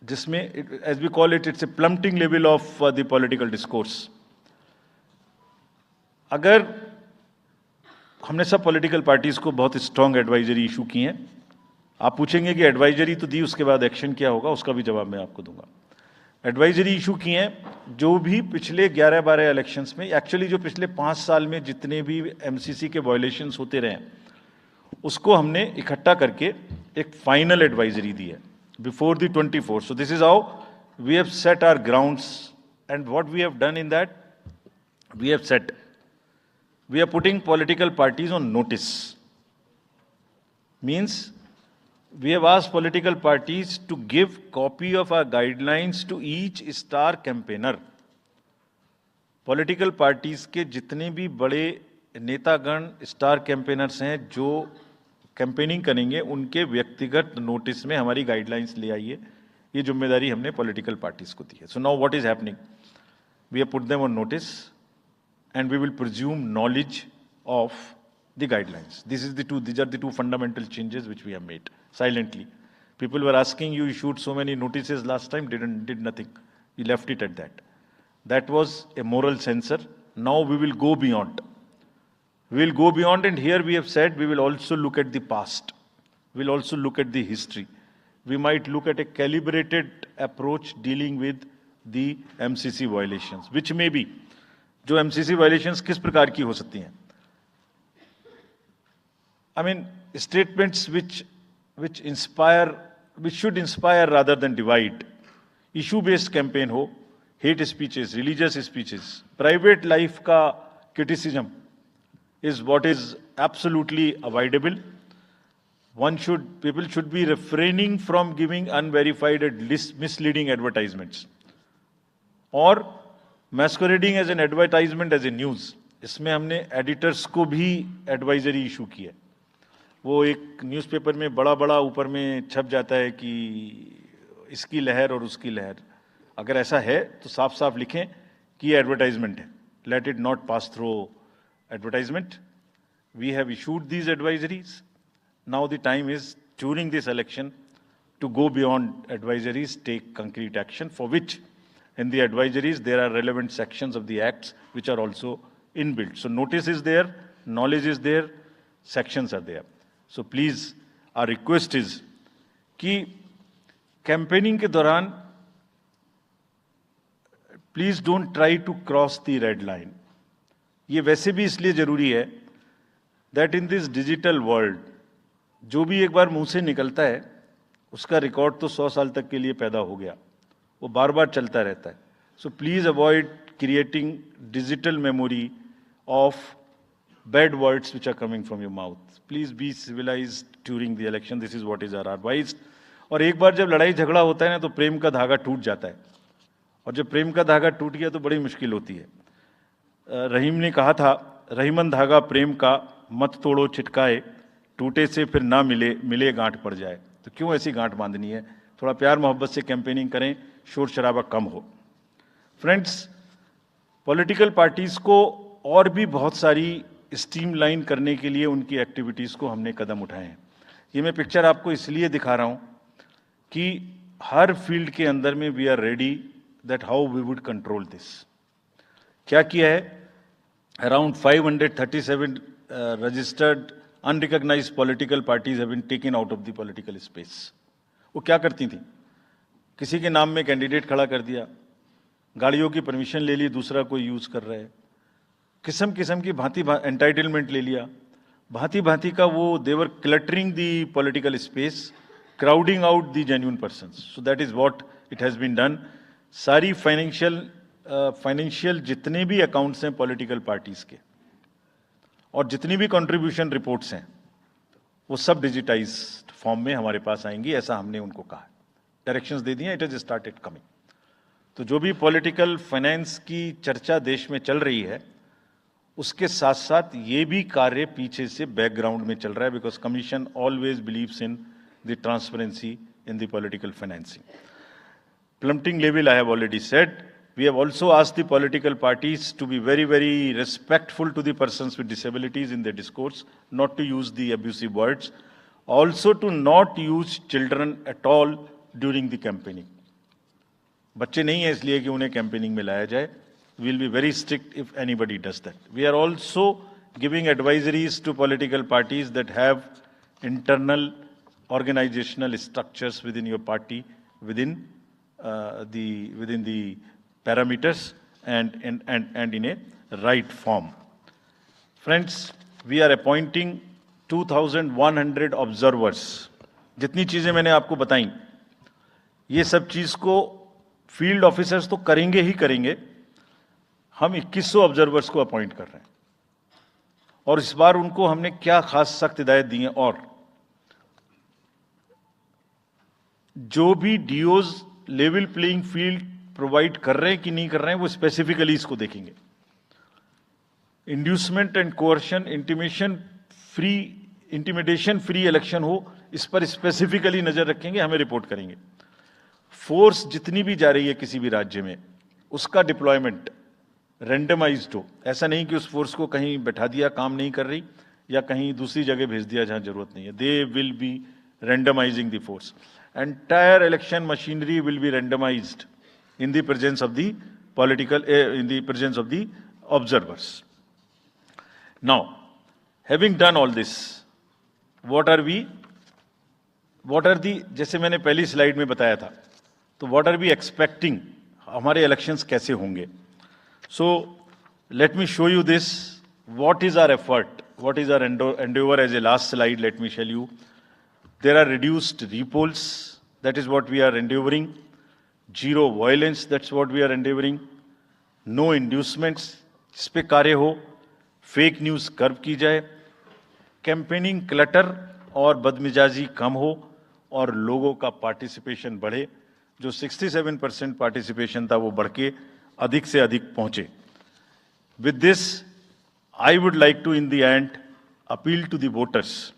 जिसमें as we call it, it's a plummeting level of the political discourse. अगर हमने सब पॉलिटिकल पार्टीज को बहुत स्ट्रांग एडवाइजरी इशू की हैं. आप पूछेंगे कि एडवाइजरी तो दी, उसके बाद एक्शन क्या होगा, उसका भी जवाब मैं आपको दूंगा. एडवाइजरी इशू की हैं जो भी पिछले 11-12 इलेक्शंस में, एक्चुअली जो पिछले 5 साल में जितने भी एमसीसी के वायलेशंस होते रहे, उसको हमने इकट्ठा करके एक फाइनल एडवाइजरी दी है before the 24. So this is how we have set our grounds, and what we have done in that, we have set, we are putting political parties on notice. Means we have asked political parties to give copy of our guidelines to each star campaigner. Political parties के जितने भी बड़े नेतागण star campaigners हैं जो campaigning करेंगे, उनके व्यक्तिगत नोटिस में हमारी गाइडलाइंस ले आइए. ये जिम्मेदारी हमने पॉलिटिकल पार्टीज को दी है. So now what is happening, we have put them on notice and we will presume knowledge of the guidelines. These are the two fundamental changes which we have made silently. People were asking, you issued so many notices last time, did nothing. You left it at that. That was a moral censor. Now we will go beyond. We will go beyond, and here we have said we will also look at the past. We will also look at the history. We might look at a calibrated approach dealing with the MCC violations, which may be, जो MCC violations किस प्रकार की हो सकती हैं. I mean statements which should inspire rather than divide. Issue based campaign हो, hate speeches, religious speeches, private life का criticism is what is absolutely avoidable. People should be refraining from giving unverified and misleading advertisements, or masquerading as an advertisement as a news. इसमें हमने editors को भी advisory issue की है. वो एक newspaper में बड़ा बड़ा ऊपर में छप जाता है कि इसकी लहर और उसकी लहर। अगर ऐसा है तो साफ साफ लिखें कि ये एडवर्टाइजमेंट है, let it not pass through advertisement. We have issued these advisories, now the time is during this election to go beyond advisories, take concrete action, for which in the advisories there are relevant sections of the acts which are also inbuilt. So notice is there, knowledge is there, sections are there. So please, our request is कि campaigning के दौरान please don't try to cross the red line. ये वैसे भी इसलिए जरूरी है that in this digital world, जो भी एक बार मुंह से निकलता है उसका रिकॉर्ड तो 100 साल तक के लिए पैदा हो गया, वो बार बार चलता रहता है। So please avoid creating digital memory of bad words which are coming from your mouth. Please be civilized during the election, this is what is our advice. और एक बार जब लड़ाई झगड़ा होता है ना तो प्रेम का धागा टूट जाता है, और जब प्रेम का धागा टूट गया तो बड़ी मुश्किल होती है। रहीम ने कहा था, रहीमन धागा प्रेम का मत तोड़ो छिटकाए, टूटे से फिर ना मिले, मिले गांठ पड़ जाए। तो क्यों ऐसी गांठ बांधनी है? थोड़ा प्यार मोहब्बत से कैंपेनिंग करें, शोर शराबा कम हो। फ्रेंड्स, पॉलिटिकल पार्टीज को और भी बहुत सारी स्ट्रीमलाइन करने के लिए उनकी एक्टिविटीज़ को हमने कदम उठाए हैं। ये मैं पिक्चर आपको इसलिए दिखा रहा हूँ कि हर फील्ड के अंदर में we are ready that how we would control this. क्या किया है? Around 537 registered unrecognized political parties have been taken out of the political space. वो क्या करती थी? किसी के नाम में कैंडिडेट खड़ा कर दिया, गाड़ियों की परमिशन ले ली, दूसरा कोई यूज कर रहा है, किस्म किस्म की भांति एंटाइटलमेंट ले लिया, भांति भांति का वो they are cluttering the political space, crowding out the genuine persons. So that is what it has been done. सारी फाइनेंशियल जितने भी अकाउंट्स हैं पॉलिटिकल पार्टीज के और जितनी भी कंट्रीब्यूशन रिपोर्ट्स हैं वो सब डिजिटाइज्ड फॉर्म में हमारे पास आएंगी, ऐसा हमने उनको कहा। डायरेक्शंस दे दिए, इट इज स्टार्टेड कमिंग। तो जो भी पॉलिटिकल फाइनेंस की चर्चा देश में चल रही है उसके साथ साथ ये भी कार्य पीछे से बैकग्राउंड में चल रहा है, because commission always believes in the transparency in the political financing. Plummeting level, I have already said. We have also asked the political parties to be very, very respectful to the persons with disabilities in their discourse, not to use the abusive words, also to not use children at all during the campaigning. बच्चे नहीं है इसलिए कि उन्हें campaigning में लाया जाए. We will be very strict if anybody does that. We are also giving advisories to political parties that have internal organizational structures within your party, within the parameters and in a right form. Friends, we are appointing 2,100 observers. जितनी चीजें मैंने आपको बताई, ये सब चीज को field officers तो करेंगे ही करेंगे. हम 2100 ऑब्जर्वर्स को अपॉइंट कर रहे हैं और इस बार उनको हमने क्या खास सख्त हिदायत दी है. और जो भी डीओज लेवल प्लेइंग फील्ड प्रोवाइड कर रहे हैं कि नहीं कर रहे हैं वो स्पेसिफिकली इसको देखेंगे. Inducement and coercion, intimidation free election हो, इस पर स्पेसिफिकली नजर रखेंगे, हमें रिपोर्ट करेंगे. फोर्स जितनी भी जा रही है किसी भी राज्य में उसका डिप्लॉयमेंट रैंडमाइज्ड हो. ऐसा नहीं कि उस फोर्स को कहीं बैठा दिया, काम नहीं कर रही, या कहीं दूसरी जगह भेज दिया जहां जरूरत नहीं है. They will be randomising the force. Entire election machinery will be randomized in the presence of the in the presence of the observers. Now, having done all this, what are the, जैसे मैंने पहली slide में बताया था, तो what are we expecting, हमारे elections कैसे होंगे. So, let me show you this. What is our effort? What is our endeavor? As a last slide, let me tell you. There are reduced repolls, that is what we are endeavoring. Zero violence, that's what we are endeavoring. No inducements, जिस पे कार्य हो. Fake news curve की जाए. Campaigning clutter और बदमिजाजी कम हो और लोगों का पार्टिसिपेशन बढ़े. जो 67% पार्टिसिपेशन था वो बढ़ के अधिक से अधिक पहुंचे. With this, I would like to in the end appeal to the voters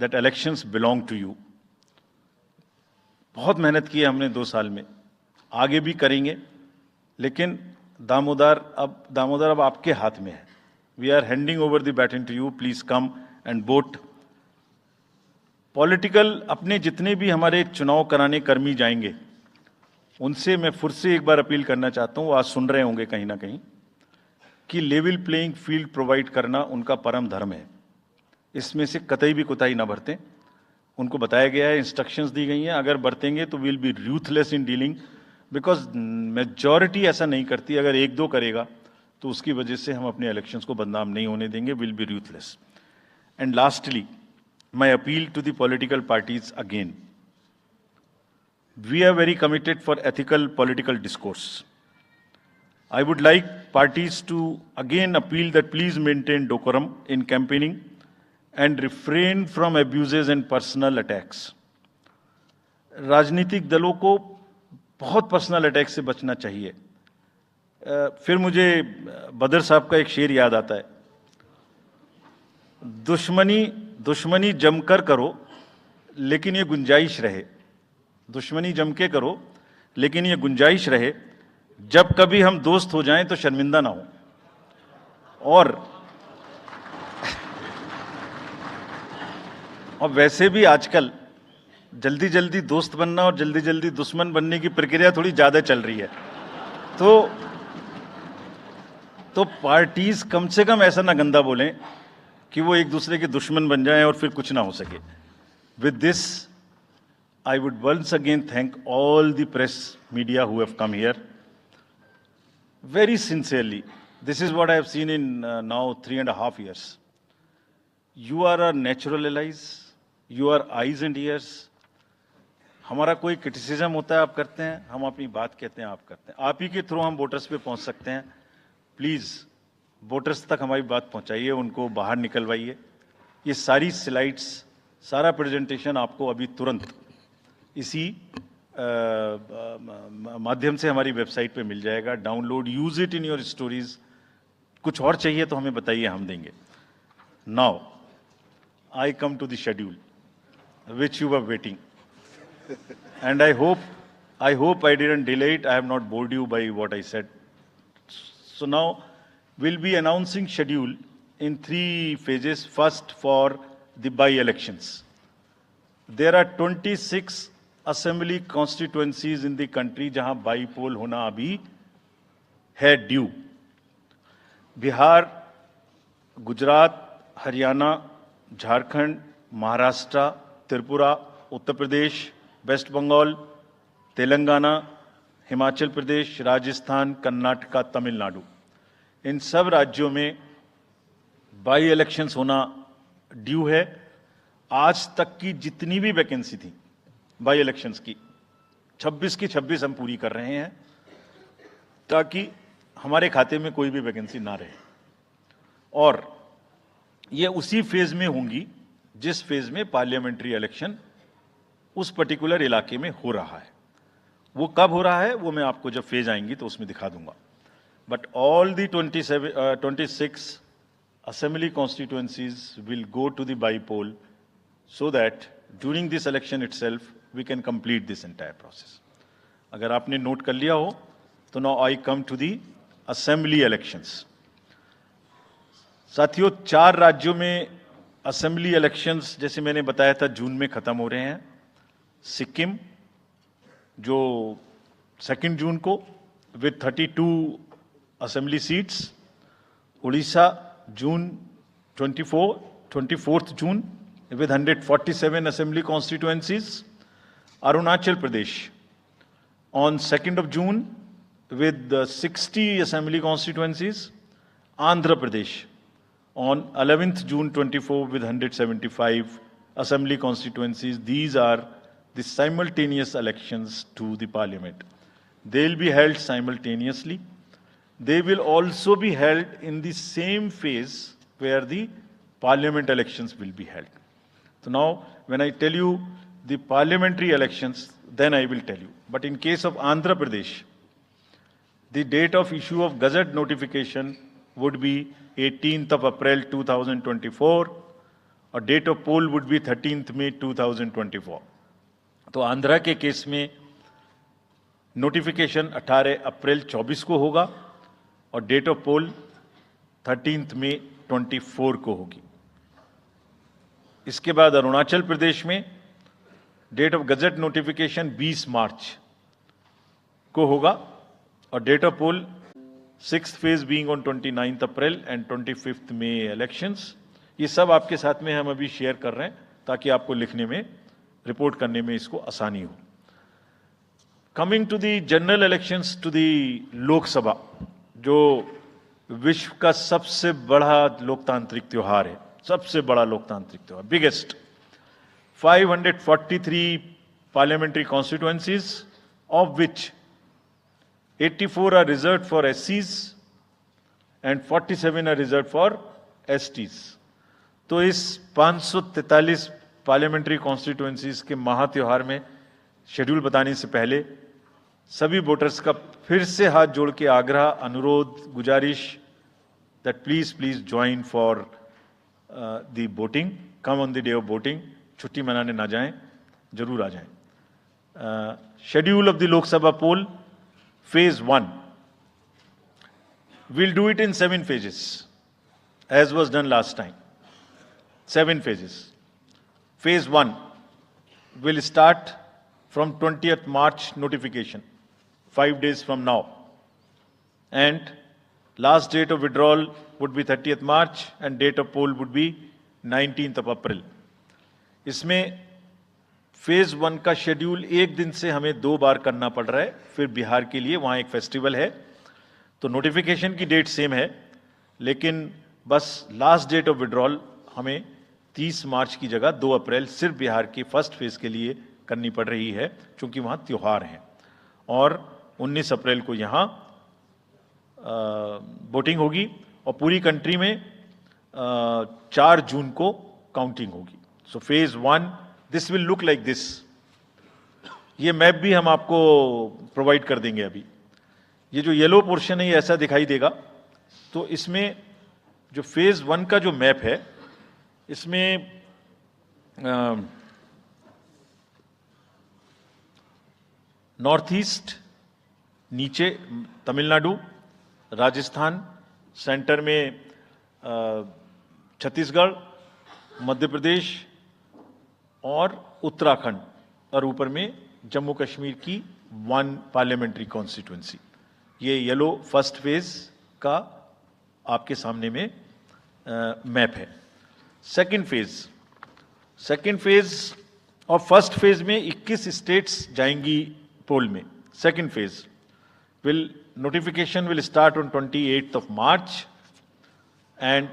that elections belong to you. बहुत मेहनत की है हमने 2 साल में, आगे भी करेंगे, लेकिन दामोदर अब आपके हाथ में है. We are handing over the baton to you. Please come and vote. Political अपने जितने भी हमारे चुनाव कराने कर्मी जाएंगे, उनसे मैं फिर से एक बार अपील करना चाहता हूँ, आज सुन रहे होंगे कहीं ना कहीं, कि लेवल प्लेइंग फील्ड प्रोवाइड करना उनका परम धर्म है. इसमें से कतई भी कोताही ना बरतें. उनको बताया गया है, इंस्ट्रक्शंस दी गई हैं, अगर बरतेंगे तो will be ruthless in dealing, because majority ऐसा नहीं करती. अगर 1-2 करेगा तो उसकी वजह से हम अपने इलेक्शंस को बदनाम नहीं होने देंगे. Will be ruthless. And lastly, my appeal to the political parties again. We are very committed for ethical political discourse. I would like parties to again appeal that please maintain decorum in campaigning and refrain from abuses and personal attacks. राजनीतिक दलों को बहुत personal attack से बचना चाहिए. फिर मुझे बदर साहब का एक शेर याद आता है, दुश्मनी जमकर करो लेकिन ये गुंजाइश रहे. दुश्मनी जम के करो लेकिन ये गुंजाइश रहे, जब कभी हम दोस्त हो जाएं तो शर्मिंदा ना हो. और वैसे भी आजकल जल्दी जल्दी दोस्त बनना और जल्दी जल्दी दुश्मन बनने की प्रक्रिया थोड़ी ज्यादा चल रही है. तो पार्टीज कम से कम ऐसा ना गंदा बोलें कि वो एक दूसरे के दुश्मन बन जाएं और फिर कुछ ना हो सके. With this I would once again thank all the press media who have come here. Very sincerely, this is what I have seen in now 3.5 years. You are our natural allies. You are eyes and ears. हमारा कोई criticism होता है आप करते हैं, हम अपनी बात कहते हैं आप करते हैं. आप ही के थ्रू हम वोटर्स पे पहुंच सकते हैं. प्लीज वोटर्स तक हमारी बात पहुंचाइए, उनको बाहर निकलवाइए. ये सारी स्लाइड्स, सारा प्रेजेंटेशन आपको अभी तुरंत इसी माध्यम से हमारी वेबसाइट पे मिल जाएगा. Download, use it in your stories. कुछ और चाहिए तो हमें बताइए, हम देंगे. Now I come to the schedule which you were waiting, and I hope I didn't delay it. I have not bored you by what I said. So now will be announcing schedule in 3 phases. First for the by elections. There are 26 assembly constituencies in the country जहां by poll होना अभी है due. Bihar, Gujarat, Haryana, Jharkhand, Maharashtra, Tripura, Uttar Pradesh, waste Bengal, Telangana, Himachal Pradesh, Rajasthan, Karnataka, Tamil Nadu. इन सब राज्यों में by elections होना due है. आज तक की जितनी भी वैकेंसी थी बाई इलेक्शंस की, 26 की 26 हम पूरी कर रहे हैं, ताकि हमारे खाते में कोई भी वैकेंसी ना रहे. और ये उसी फेज में होंगी जिस फेज में पार्लियामेंट्री इलेक्शन उस पर्टिकुलर इलाके में हो रहा है. वो कब हो रहा है वो मैं आपको जब फेज आएंगी तो उसमें दिखा दूंगा. But all the 26 assembly constituencies will go to the by poll, so that during this election itself we can complete this entire process. अगर आपने नोट कर लिया हो तो now I come to the assembly elections. साथियों, 4 राज्यों में assembly elections जैसे मैंने बताया था जून में खत्म हो रहे हैं. सिक्किम जो 2 जून को with 32 assembly seats. Orissa June 24th June with 147 assembly constituencies. Arunachal Pradesh on 2nd of June with 60 assembly constituencies. Andhra Pradesh on 11th June 24 with 175 assembly constituencies. These are the simultaneous elections to the parliament. They will be held simultaneously. They will also be held in the same phase where the parliament elections will be held. So now, when I tell you the parliamentary elections, then I will tell you. But in case of Andhra Pradesh, the date of issue of Gazette notification would be 18th of April 2024. और date of poll would be 13th May 2024. तो आंध्रा के case में notification 18 अप्रैल 24 को होगा और date of pole 13th May 24 को होगी। इसके बाद अरुणाचल प्रदेश में date of gazette notification 20 March को होगा और date of poll 6th phase being on 29th April and 25th May elections। ये सब आपके साथ में हम अभी शेयर कर रहे हैं ताकि आपको लिखने में, रिपोर्ट करने में इसको आसानी हो। Coming to the general elections to the Lok Sabha, जो विश्व का सबसे बड़ा लोकतांत्रिक त्योहार है, सबसे बड़ा लोकतांत्रिक त्योहार, biggest. 543 parliamentary constituencies, of which 84 are reserved for SCs and 47 are reserved for STs। तो इस 543 पार्लियामेंट्री कॉन्स्टिट्यूएंसीज के महात्योहार में शेड्यूल बताने से पहले सभी वोटर्स का फिर से हाथ जोड़ के आग्रह, अनुरोध, गुजारिश that please join for the voting, come on the day of voting. छुट्टी मनाने ना जाएं, जरूर आ जाएं। Schedule of the Lok Sabha poll Phase 1, we'll do it in 7 phases, as was done last time. 7 phases. Phase 1 will start from 20th March notification, 5 days from now. And last date of withdrawal would be 30th March and date of poll would be 19th of April. इसमें phase 1 का schedule एक दिन से हमें 2 बार करना पड़ रहा है, फिर बिहार के लिए वहां एक फेस्टिवल है, तो नोटिफिकेशन की डेट सेम है, लेकिन बस लास्ट डेट ऑफ विड्रॉल हमें 30 मार्च की जगह 2 अप्रैल सिर्फ बिहार की फर्स्ट फेज के लिए करनी पड़ रही है, क्योंकि वहां त्योहार है। और 19 अप्रैल को यहां वोटिंग होगी और पूरी कंट्री में 4 जून को काउंटिंग होगी। So phase 1 this will look like this. ये मैप भी हम आपको प्रोवाइड कर देंगे अभी। ये जो येलो पोर्शन है ये ऐसा दिखाई देगा। तो इसमें जो फेज 1 का जो मैप है, इसमें नॉर्थ ईस्ट नीचे तमिलनाडु, राजस्थान, सेंटर में छत्तीसगढ़, मध्य प्रदेश और उत्तराखंड, और ऊपर में जम्मू कश्मीर की 1 पार्लियामेंट्री कॉन्स्टिट्यूएंसी। ये येलो फर्स्ट फेज का आपके सामने में मैप है। सेकंड फेज और फर्स्ट फेज में 21 स्टेट्स जाएंगी पोल में। Second phase notification will start on 28th of March and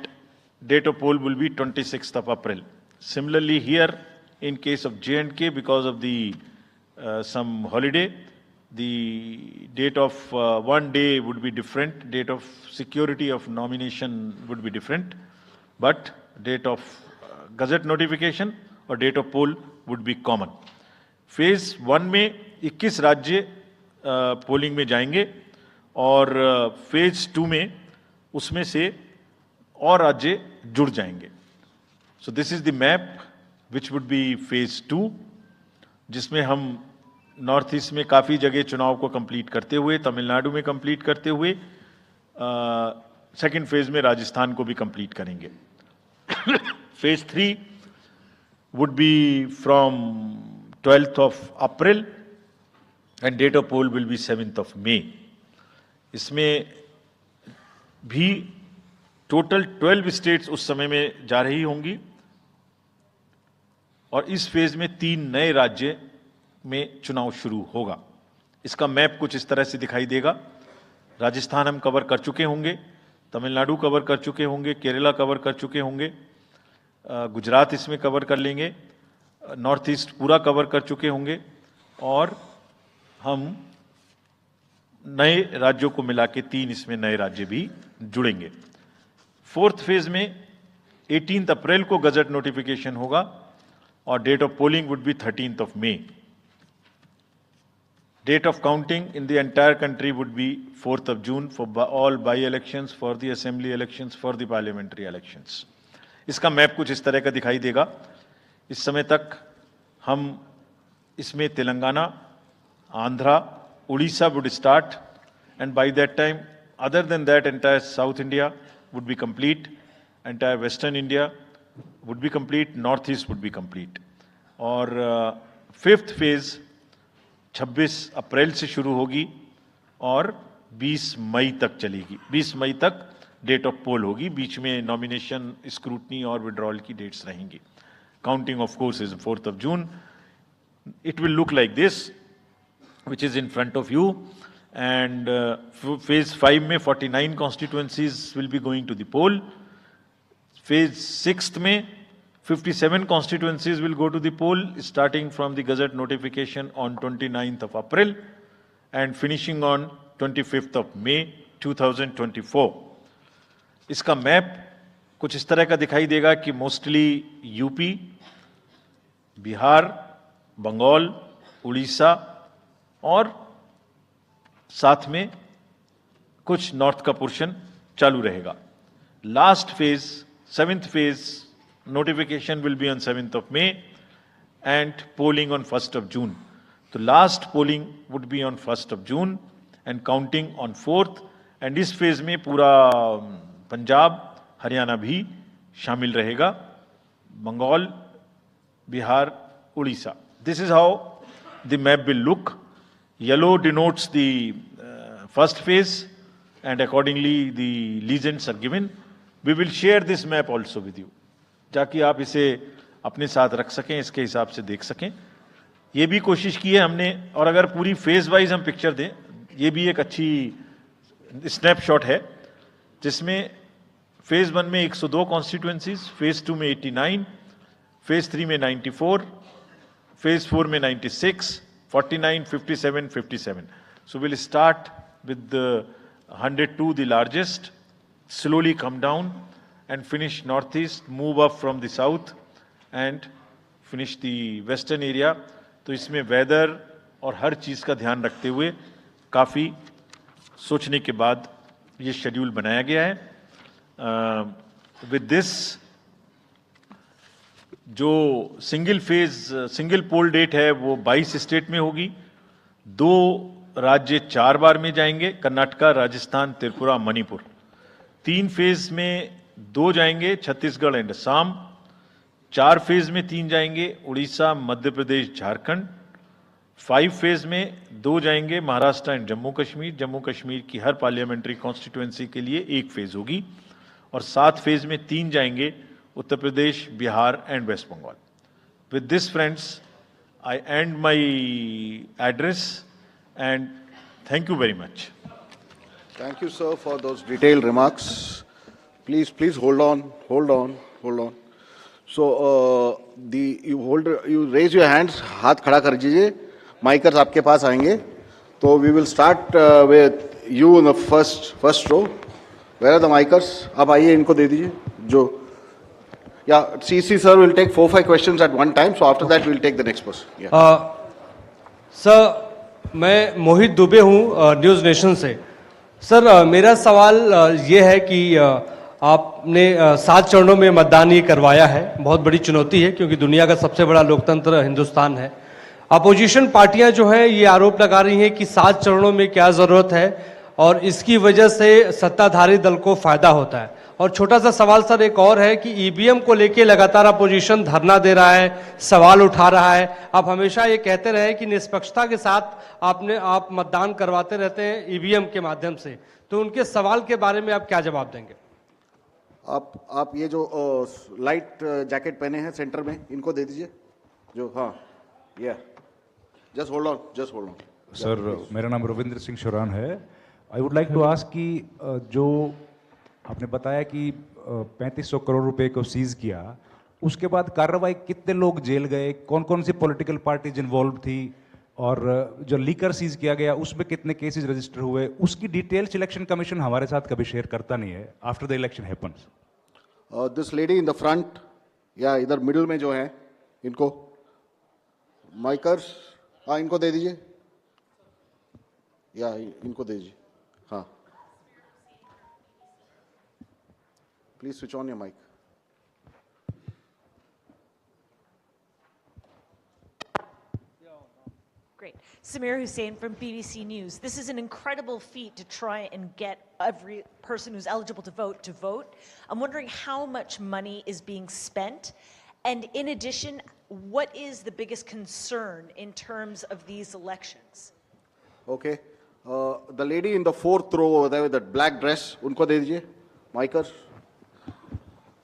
date of poll will be 26th of April. Similarly here, in case of J&K, because of the some holiday, the date of 1 day would be different, date of security of nomination would be different, but date of gazette notification or date of poll would be common. Phase 1 में 21 राज्य polling में जाएंगे और phase 2 में उसमें से और राज्य जुड़ जाएंगे। सो this is the map which would be phase 2, जिसमें हम नॉर्थ ईस्ट में काफ़ी जगह चुनाव को कंप्लीट करते हुए, तमिलनाडु में कंप्लीट करते हुए, सेकेंड फेज में राजस्थान को भी कंप्लीट करेंगे। Phase 3 would be from 12th of April and date of poll will be 7th of May। इसमें भी टोटल 12 स्टेट्स उस समय में जा रही होंगी और इस फेज में 3 नए राज्य में चुनाव शुरू होगा। इसका मैप कुछ इस तरह से दिखाई देगा। राजस्थान हम कवर कर चुके होंगे, तमिलनाडु कवर कर चुके होंगे, केरला कवर कर चुके होंगे, गुजरात इसमें कवर कर लेंगे, नॉर्थ ईस्ट पूरा कवर कर चुके होंगे और हम नए राज्यों को मिला के 3 इसमें नए राज्य भी जुड़ेंगे। फोर्थ फेज में 18th अप्रैल को गजट नोटिफिकेशन होगा और date of polling would be 13th of May। Date of counting in the entire country would be 4th of June for all by-elections, for the assembly elections, for the parliamentary elections. इसका map कुछ इस तरह का दिखाई देगा। इस समय तक हम इसमें Telangana, Andhra, Orissa would start, and by that time, other than that, entire South India would be complete, entire Western India would be complete, Northeast would be complete. और फिफ्थ फेज 26 अप्रैल से शुरू होगी और 20 मई तक चलेगी। 20 मई तक डेट ऑफ पोल होगी, बीच में नॉमिनेशन, स्क्रूटनी और विड्रॉल की डेट्स रहेंगी। Counting of course is 4th of June. It will look like this, which is in front of you, and phase 5 में 49 constituencies will be going to the poll. Phase 6th में 57 constituencies will go to the poll, starting from the Gazette notification on 29th of April and finishing on 25th of May 2024. इसका map कुछ इस तरह का दिखाई देगा कि mostly UP, Bihar, Bengal, Orissa और साथ में कुछ नॉर्थ का पोर्शन चालू रहेगा। Last phase, 7th phase, notification will be on 7th of May and polling on 1st of June. तो last polling would be on 1st of June and counting on 4th, and इस phase में पूरा पंजाब, हरियाणा भी शामिल रहेगा, Bengal, Bihar, Orissa. This is how the map will look. Yellow denotes the first phase, and accordingly the legends are given. We will share this map also with you, ताकि आप इसे अपने साथ रख सकें, इसके हिसाब से देख सकें। ये भी कोशिश की है हमने, और अगर पूरी फेज वाइज हम पिक्चर दें, ये भी एक अच्छी स्नैपशॉट है, जिसमें फेज 1 में 102 कॉन्स्टिट्यूएंसीज, फेज 2 में 89, फेज 3 में 94, फेज 4 में 96, 49, 57, 57. So we'll start with the 102, the largest, slowly come down and finish northeast, move up from the south and finish the western area. तो इसमें वेदर और हर चीज़ का ध्यान रखते हुए काफ़ी सोचने के बाद ये शेड्यूल बनाया गया है। विद दिस, जो single phase, single poll date है वो 22 स्टेट में होगी। 2 राज्य 4 बार में जाएंगे, कर्नाटका, राजस्थान, त्रिपुरा, मणिपुर। 3 फेज में 2 जाएंगे, छत्तीसगढ़ एंड असम। 4 फेज में 3 जाएंगे, उड़ीसा, मध्य प्रदेश, झारखंड। 5 फेज में 2 जाएंगे, महाराष्ट्र एंड जम्मू कश्मीर। जम्मू कश्मीर की हर पार्लियामेंट्री कॉन्स्टिट्यूएंसी के लिए 1 फेज होगी। और 7 फेज में 3 जाएंगे, Uttar Pradesh, Bihar and West Bengal. With this friends, I end my address and thank you very much. Thank you, sir, for those detailed remarks. Please hold on. So, you raise your hands, हाथ खड़ा कर दीजिए, माइकर्स आपके पास आएंगे। तो we will start with you in the first row. Where are the micers? आप आइए, इनको दे दीजिए। जो, yeah, CC sir will take 4-5 questions at one time. So after that we'll take the next person. Yeah. Sir, मैं मोहित दुबे हूँ news nation से। Sir, मेरा सवाल ये है कि आपने 7 चरणों में मतदान ये करवाया है, बहुत बड़ी चुनौती है क्योंकि दुनिया का सबसे बड़ा लोकतंत्र हिंदुस्तान है। अपोजिशन पार्टियां जो हैं ये आरोप लगा रही हैं कि 7 चरणों में क्या ज़रूरत है और इसकी वजह से सत्ताधारी दल को फायदा होता है। और छोटा सा सवाल सर एक और है कि ईवीएम को लेके लगातार अपोजिशन धरना दे रहा है, सवाल उठा रहा है। आप हमेशा ये कहते रहे कि निष्पक्षता के साथ आप मतदान करवाते रहते हैं ईवीएम के माध्यम से, तो उनके सवाल के बारे में आप क्या जवाब देंगे? आप ये जो लाइट जैकेट पहने हैं सेंटर में, इनको दे दीजिए। जो, हाँ, या जस्ट होल्ड ऑन। सर, मेरा नाम रविंद्र सिंह शोरान है। I would like to ask कि जो आपने बताया कि 3500 करोड़ रुपए को सीज किया, उसके बाद कार्रवाई कितने लोग जेल गए, कौन कौन सी पॉलिटिकल पार्टीज इन्वॉल्व थी, और जो लीकर सीज किया गया उसमें कितने केसेस रजिस्टर हुए, उसकी डिटेल्स इलेक्शन कमीशन हमारे साथ कभी शेयर करता नहीं है after the election happens. This lady in the front, या इधर मिडिल में जो है, इनको माइकर्स, हाँ, इनको दे दीजिए, या इनको दे दीजिए। हाँ, please switch on your mic. Samir Hussain from BBC News. This is an incredible feat to try and get every person who's eligible to vote. I'm wondering how much money is being spent, and in addition, what is the biggest concern in terms of these elections? Okay. The lady in the fourth row over there with that black dress, उनको दे दीजिए, माइकर,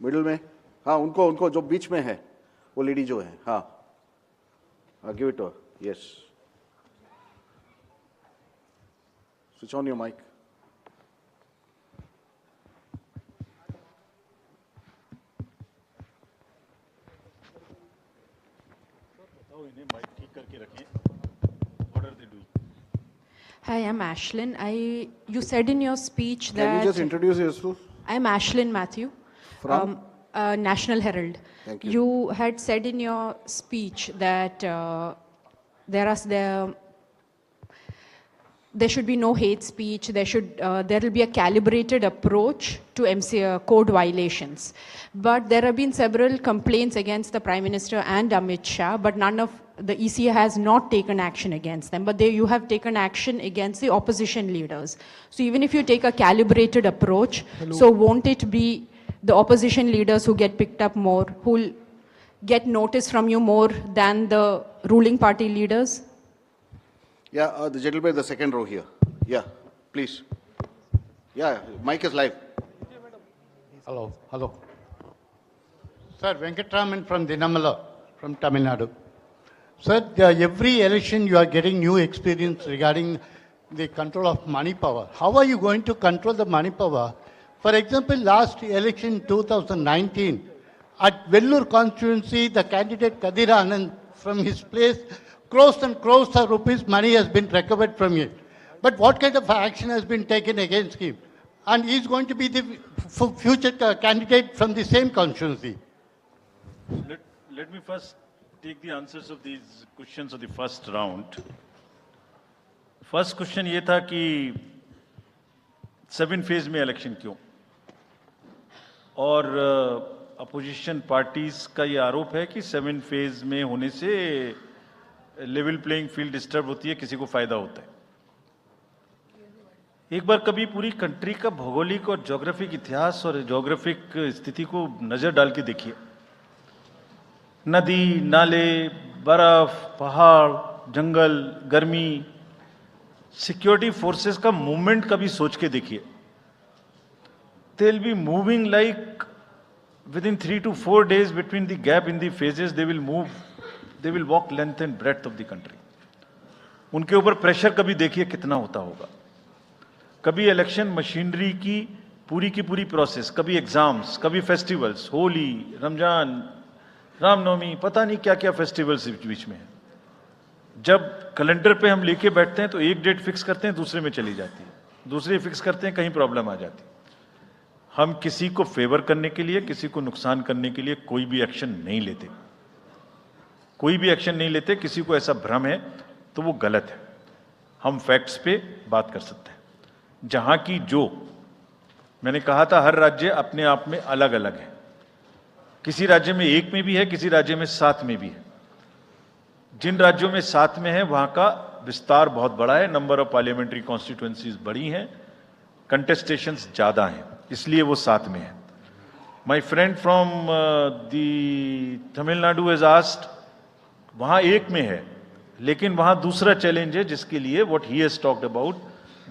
middle में, हाँ उनको जो बीच में है, वो lady जो है, हाँ, give it to her, yes. Switch on your mic. Hi, I'm Ashlyn. You said in your speech that... Can you just introduce yourself? I'm Ashlyn Matthew. From? National Herald. Thank you. You had said in your speech that there should be no hate speech. There will be a calibrated approach to code violations. But there have been several complaints against the Prime Minister and Amit Shah, but the ECA has not taken action against them. But you have taken action against the opposition leaders. So even if you take a calibrated approach, so won't it be the opposition leaders who get picked up more, who will get notice from you more than the ruling party leaders? Yeah, the gentleman in the second row here. Yeah, please. Yeah, mic is live. Hello. Sir, Venkatraman from Dinamala, from Tamil Nadu. Sir, every election you are getting new experience regarding the control of money power. How are you going to control the money power? For example, last election 2019, at Vellore constituency, the candidate Kadir Anand from his place, crores and crores of rupees money has been recovered from it. But what kind of action has been taken against him? And he's going to be the future candidate from the same constituency. Let me first take the answers of these questions of the first round. First question ये था कि 7 phase में election क्यों? और opposition parties का ये आरोप है कि 7 फेज में होने से लेवल प्लेइंग फील्ड डिस्टर्ब होती है, किसी को फायदा होता है। एक बार कभी पूरी कंट्री का भौगोलिक और ज्योग्राफिक इतिहास और ज्योग्राफिक स्थिति को नजर डाल के देखिए। नदी, नाले, बर्फ, पहाड़, जंगल, गर्मी, सिक्योरिटी फोर्सेस का मूवमेंट कभी सोच के देखिए। They will be moving like within 3 to 4 days between the gap in the phases, they will move, they will walk length and breadth of the country. उनके ऊपर प्रेशर कभी देखिए कितना होता होगा। कभी इलेक्शन मशीनरी की पूरी प्रोसेस, कभी एग्जाम्स, कभी फेस्टिवल्स, होली, रमजान, रामनवमी, पता नहीं क्या क्या फेस्टिवल्स बीच में है। जब कैलेंडर पे हम लेके बैठते हैं तो एक डेट फिक्स करते हैं, दूसरे में चली जाती है, दूसरे फिक्स करते हैं, कहीं प्रॉब्लम आ जाती है। हम किसी को फेवर करने के लिए, किसी को नुकसान करने के लिए कोई भी एक्शन नहीं लेते, कोई भी एक्शन नहीं लेते। किसी को ऐसा भ्रम है तो वो गलत है। हम फैक्ट्स पे बात कर सकते हैं। जहां की जो मैंने कहा था, हर राज्य अपने आप में अलग अलग है। किसी राज्य में 1 में भी है, किसी राज्य में 7 में भी है। जिन राज्यों में 7 में है वहां का विस्तार बहुत बड़ा है, नंबर ऑफ पार्लियामेंट्री कॉन्स्टिट्यूएंसीज बड़ी हैं, कंटेस्टेशंस ज्यादा हैं, इसलिए वो 7 में है। My friend from the Tamil Nadu has asked, वहां 1 में है, लेकिन वहां दूसरा चैलेंज है जिसके लिए what he has talked about,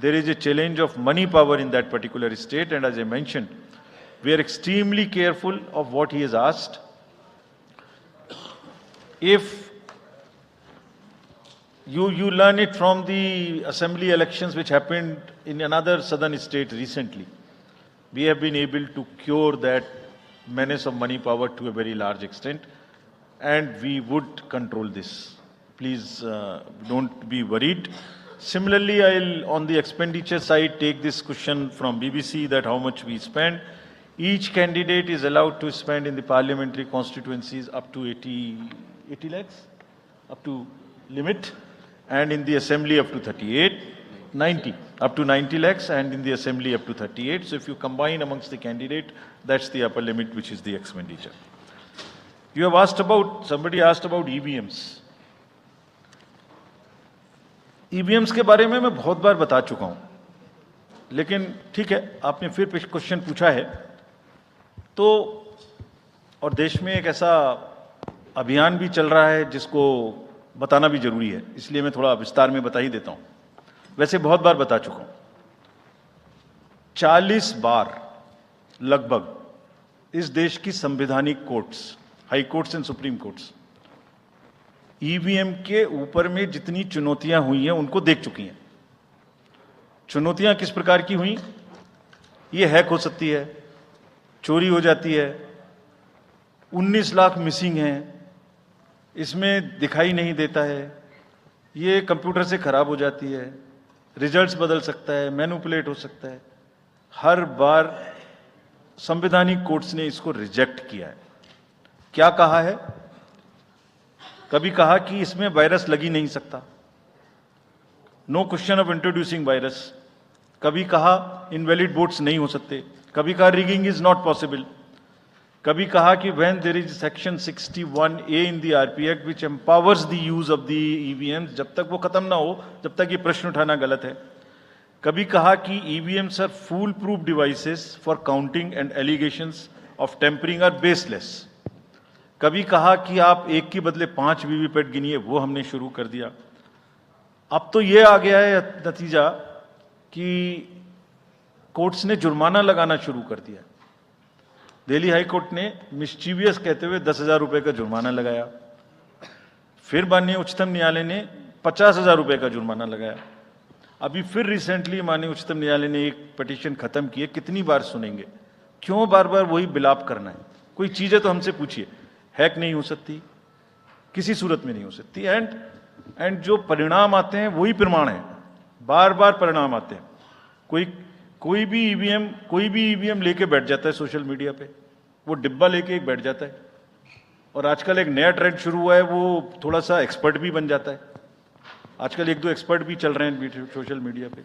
there is a challenge of money power in that particular state, and as I mentioned, we are extremely careful of what he has asked. If you learn it from the assembly elections which happened in another southern state recently. We have been able to cure that menace of money power to a very large extent, and we would control this. Please don't be worried. Similarly, I'll on the expenditure side take this question from BBC that how much we spend. Each candidate is allowed to spend in the parliamentary constituencies up to 80 lakhs, up to limit, and in the assembly up to 90 lakhs, and in the assembly up to 38. So if you combine amongst the candidate, that's the upper limit, which is the expenditure. You have asked about, somebody asked about EVMs. EVMs के बारे में मैं बहुत बार बता चुका हूं, लेकिन ठीक है, आपने फिर क्वेश्चन पूछा है तो, और देश में एक ऐसा अभियान भी चल रहा है जिसको बताना भी जरूरी है, इसलिए मैं थोड़ा विस्तार में बता ही देता हूं। वैसे बहुत बार बता चुका हूं, 40 बार लगभग इस देश की संवैधानिक courts, high courts and supreme courts EVM के ऊपर में जितनी चुनौतियां हुई हैं उनको देख चुकी हैं। चुनौतियां किस प्रकार की हुई? ये हैक हो सकती है, चोरी हो जाती है, 19 लाख मिसिंग हैं, इसमें दिखाई नहीं देता है, ये कंप्यूटर से खराब हो जाती है, रिजल्ट्स बदल सकता है, मैनिपुलेट हो सकता है। हर बार संवैधानिक कोर्ट्स ने इसको रिजेक्ट किया है। क्या कहा है? कभी कहा कि इसमें वायरस लग ही नहीं सकता, no question of introducing virus. कभी कहा इनवैलिड वोट्स नहीं हो सकते, कभी कहा रिगिंग इज नॉट पॉसिबल, कभी कहा कि when there is section 61A in the RP act which empowers the use of the EVM, जब तक वो खत्म ना हो जब तक ये प्रश्न उठाना गलत है। कभी कहा कि EVMs are fool proof devices for counting and allegations of tampering are baseless. कभी कहा कि आप एक के बदले 5 वीवीपैट गिनिए, वो हमने शुरू कर दिया। अब तो ये आ गया है नतीजा कि कोर्ट्स ने जुर्माना लगाना शुरू कर दिया। दिल्ली हाई कोर्ट ने मिस्चीवियस कहते हुए 10,000 रुपए का जुर्माना लगाया, फिर माननीय उच्चतम न्यायालय ने 50,000 रुपए का जुर्माना लगाया। अभी फिर रिसेंटली माननीय उच्चतम न्यायालय ने एक पिटीशन खत्म की है। कितनी बार सुनेंगे? क्यों बार बार वही बिलाप करना है? कोई चीजें तो हमसे पूछिए। हैक नहीं हो सकती, किसी सूरत में नहीं हो सकती, एंड जो परिणाम आते हैं वही प्रमाण है, बार बार परिणाम आते हैं। कोई भी ईवीएम लेके बैठ जाता है सोशल मीडिया पे, वो डिब्बा लेके एक बैठ जाता है, और आजकल एक नया ट्रेंड शुरू हुआ है, वो थोड़ा सा एक्सपर्ट भी बन जाता है। आजकल 1-2 एक्सपर्ट भी चल रहे हैं सोशल मीडिया पे,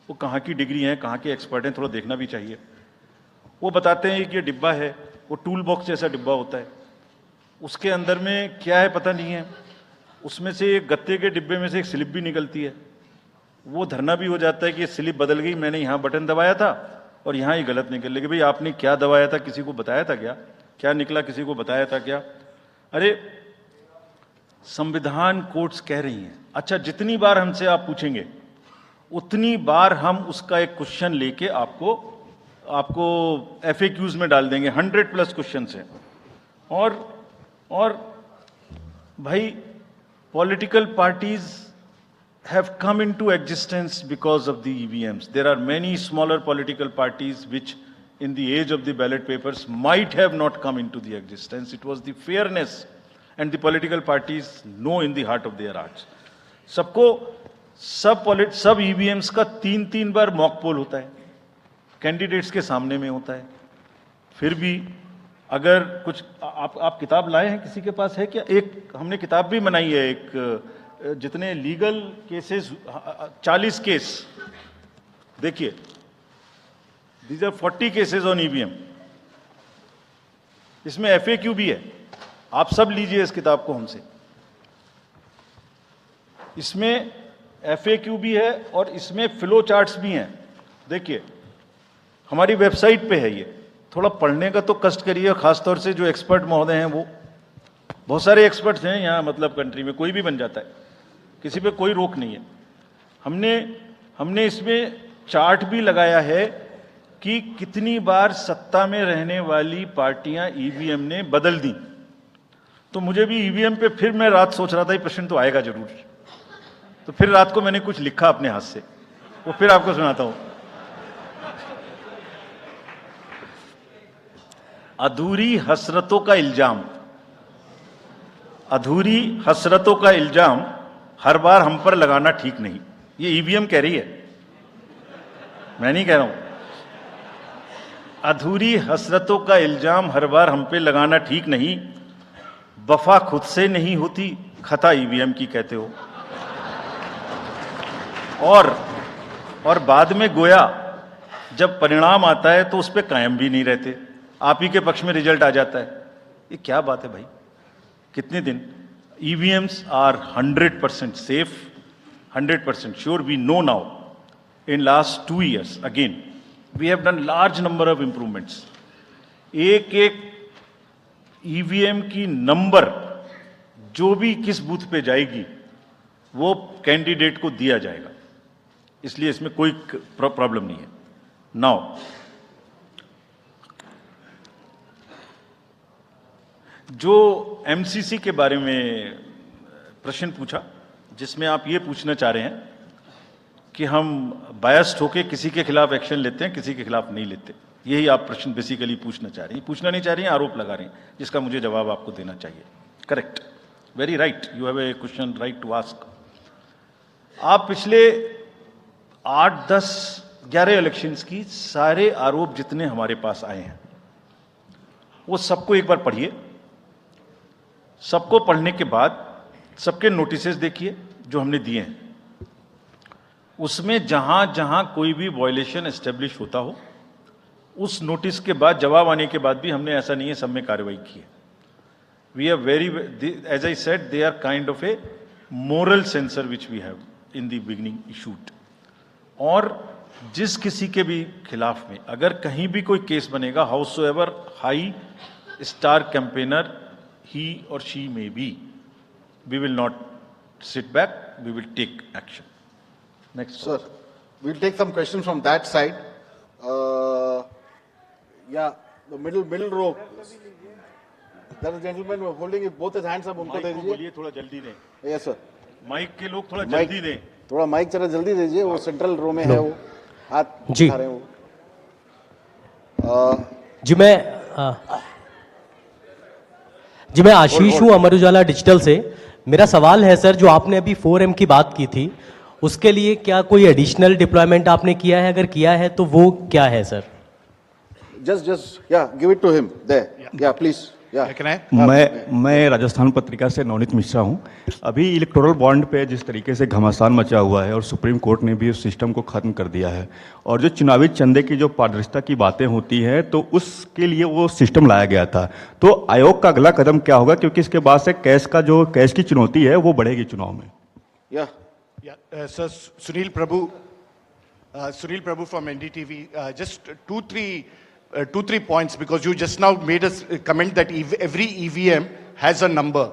वो कहाँ की डिग्री हैं, कहाँ के एक्सपर्ट हैं, थोड़ा देखना भी चाहिए। वो बताते हैं कि ये डिब्बा है, वो टूल बॉक्स जैसा डिब्बा होता है, उसके अंदर में क्या है पता नहीं है, उसमें से एक गत्ते के डिब्बे में से एक स्लिप भी निकलती है। वो धरना भी हो जाता है कि ये स्लिप बदल गई, मैंने यहाँ बटन दबाया था और यहाँ ही गलत निकल गई। भाई आपने क्या दबाया था, किसी को बताया था क्या? क्या निकला, किसी को बताया था क्या? अरे संविधान कोर्ट्स कह रही हैं। अच्छा, जितनी बार हमसे आप पूछेंगे उतनी बार हम उसका एक क्वेश्चन लेके आपको FAQs में डाल देंगे। 100+ क्वेश्चन है। और भाई political parties have come into existence because of the EVMs. There are many smaller political parties which in the age of the ballot papers might have not come into the existence. It was the fairness and the political parties know in the heart of their hearts. सब EVMs का 3-3 बार mock poll होता है, candidates के सामने में होता है। फिर भी अगर कुछ आप किताब लाए हैं, किसी के पास है क्या? एक हमने किताब भी बनाई है, एक जितने लीगल केसेस 40 केस, देखिए these are 40 cases on EVM. इसमें FAQ भी है, आप सब लीजिए इस किताब को हमसे। इसमें FAQ भी है और इसमें फ्लो चार्ट्स भी हैं। देखिए हमारी वेबसाइट पे है ये, थोड़ा पढ़ने का तो कष्ट करिए, खासतौर से जो एक्सपर्ट महोदय हैं, वो बहुत सारे एक्सपर्ट्स हैं यहाँ, मतलब कंट्री में कोई भी बन जाता है, किसी पे कोई रोक नहीं है। हमने इसमें चार्ट भी लगाया है कि कितनी बार सत्ता में रहने वाली पार्टियां ईवीएम ने बदल दी। तो मुझे भी ईवीएम पे फिर मैं रात सोच रहा था ये प्रश्न तो आएगा जरूर, तो फिर रात को मैंने कुछ लिखा अपने हाथ से, वो फिर आपको सुनाता हूं। अधूरी हसरतों का इल्जाम, अधूरी हसरतों का इल्जाम हर बार हम पर लगाना ठीक नहीं। ये ईवीएम कह रही है, मैं नहीं कह रहा हूं। अधूरी हसरतों का इल्जाम हर बार हम पे लगाना ठीक नहीं, वफा खुद से नहीं होती, खता ईवीएम की कहते हो। और बाद में गोया जब परिणाम आता है तो उस पर कायम भी नहीं रहते, आप ही के पक्ष में रिजल्ट आ जाता है। ये क्या बात है भाई? कितने दिन? EVMs are 100% safe, 100% sure, we know now, in last 2 years, again, we have done large number of improvements. एक ईवीएम की नंबर जो भी किस बूथ पे जाएगी वो कैंडिडेट को दिया जाएगा, इसलिए इसमें कोई प्रॉब्लम नहीं है. नाउ जो एमसीसी के बारे में प्रश्न पूछा, जिसमें आप ये पूछना चाह रहे हैं कि हम बायस्ड होके किसी के खिलाफ एक्शन लेते हैं, किसी के खिलाफ नहीं लेते, यही आप प्रश्न बेसिकली पूछना चाह रही हैं. पूछना नहीं चाह रही हैं, आरोप लगा रही हैं, जिसका मुझे जवाब आपको देना चाहिए. Correct, very right, you have a question right to ask. आप पिछले 8, 10, 11 इलेक्शंस की सारे आरोप जितने हमारे पास आए हैं वो सबको एक बार पढ़िए. सबको पढ़ने के बाद सबके नोटिसेस देखिए जो हमने दिए हैं. उसमें जहां जहां कोई भी वायलेशन एस्टेब्लिश होता हो, उस नोटिस के बाद, जवाब आने के बाद भी हमने, ऐसा नहीं है सब में कार्रवाई की है. We are very, as I said, they are kind of a moral censor which we have in the beginning issued. और जिस किसी के भी खिलाफ में अगर कहीं भी कोई केस बनेगा, howsoever high star campaigner he or she may be, we will not sit back, we will take action. Next. Sir, we'll take some questions from that side. Yeah, the middle row. There is a gentleman holding both his hands up, उनको दे दीजिए. बोलिए थोड़ा जल्दी दें. Yes sir. Mic के लोग थोड़ा जल्दी दें. थोड़ा माइक जरा जल्दी दीजिए, वो सेंट्रल रो में है, वो हाथ जी. उठा रहे हैं वो. जी मैं आशीष हूँ, अमर उजाला डिजिटल से. मेरा सवाल है सर, जो आपने अभी 4M की बात की थी, उसके लिए क्या कोई एडिशनल डिप्लॉयमेंट आपने किया है? अगर किया है तो वो क्या है sir? Just, yeah, give it to him there. Yeah, please. Yeah. Can I? मैं राजस्थान पत्रिका से नवनीत मिश्रा हूँ. अभी इलेक्टोरल बॉन्ड पे जिस तरीके से घमासान मचा हुआ है और सुप्रीम कोर्ट ने भी उस सिस्टम को खत्म कर दिया है, और जो चुनावी चंदे की जो पारदर्शिता की बातें होती हैं, तो उसके लिए वो सिस्टम लाया गया था. तो आयोग का अगला कदम क्या होगा, क्योंकि इसके बाद से कैश की चुनौती है वो बढ़ेगी चुनाव में. Sir, Sunil Prabhu from NDTV. Just two, three points, because you just now made a comment that every EVM has a number,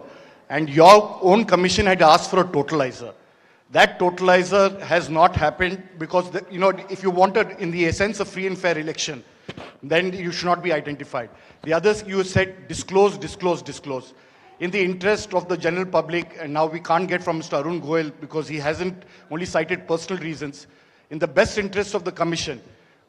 and your own commission had asked for a totalizer. That totalizer has not happened because, if you wanted, in the essence, a free and fair election, then you should not be identified. The others, you said disclose. In the interest of the general public, and now we can't get from Mr. Arun Goel because he hasn't only cited personal reasons, in the best interest of the commission,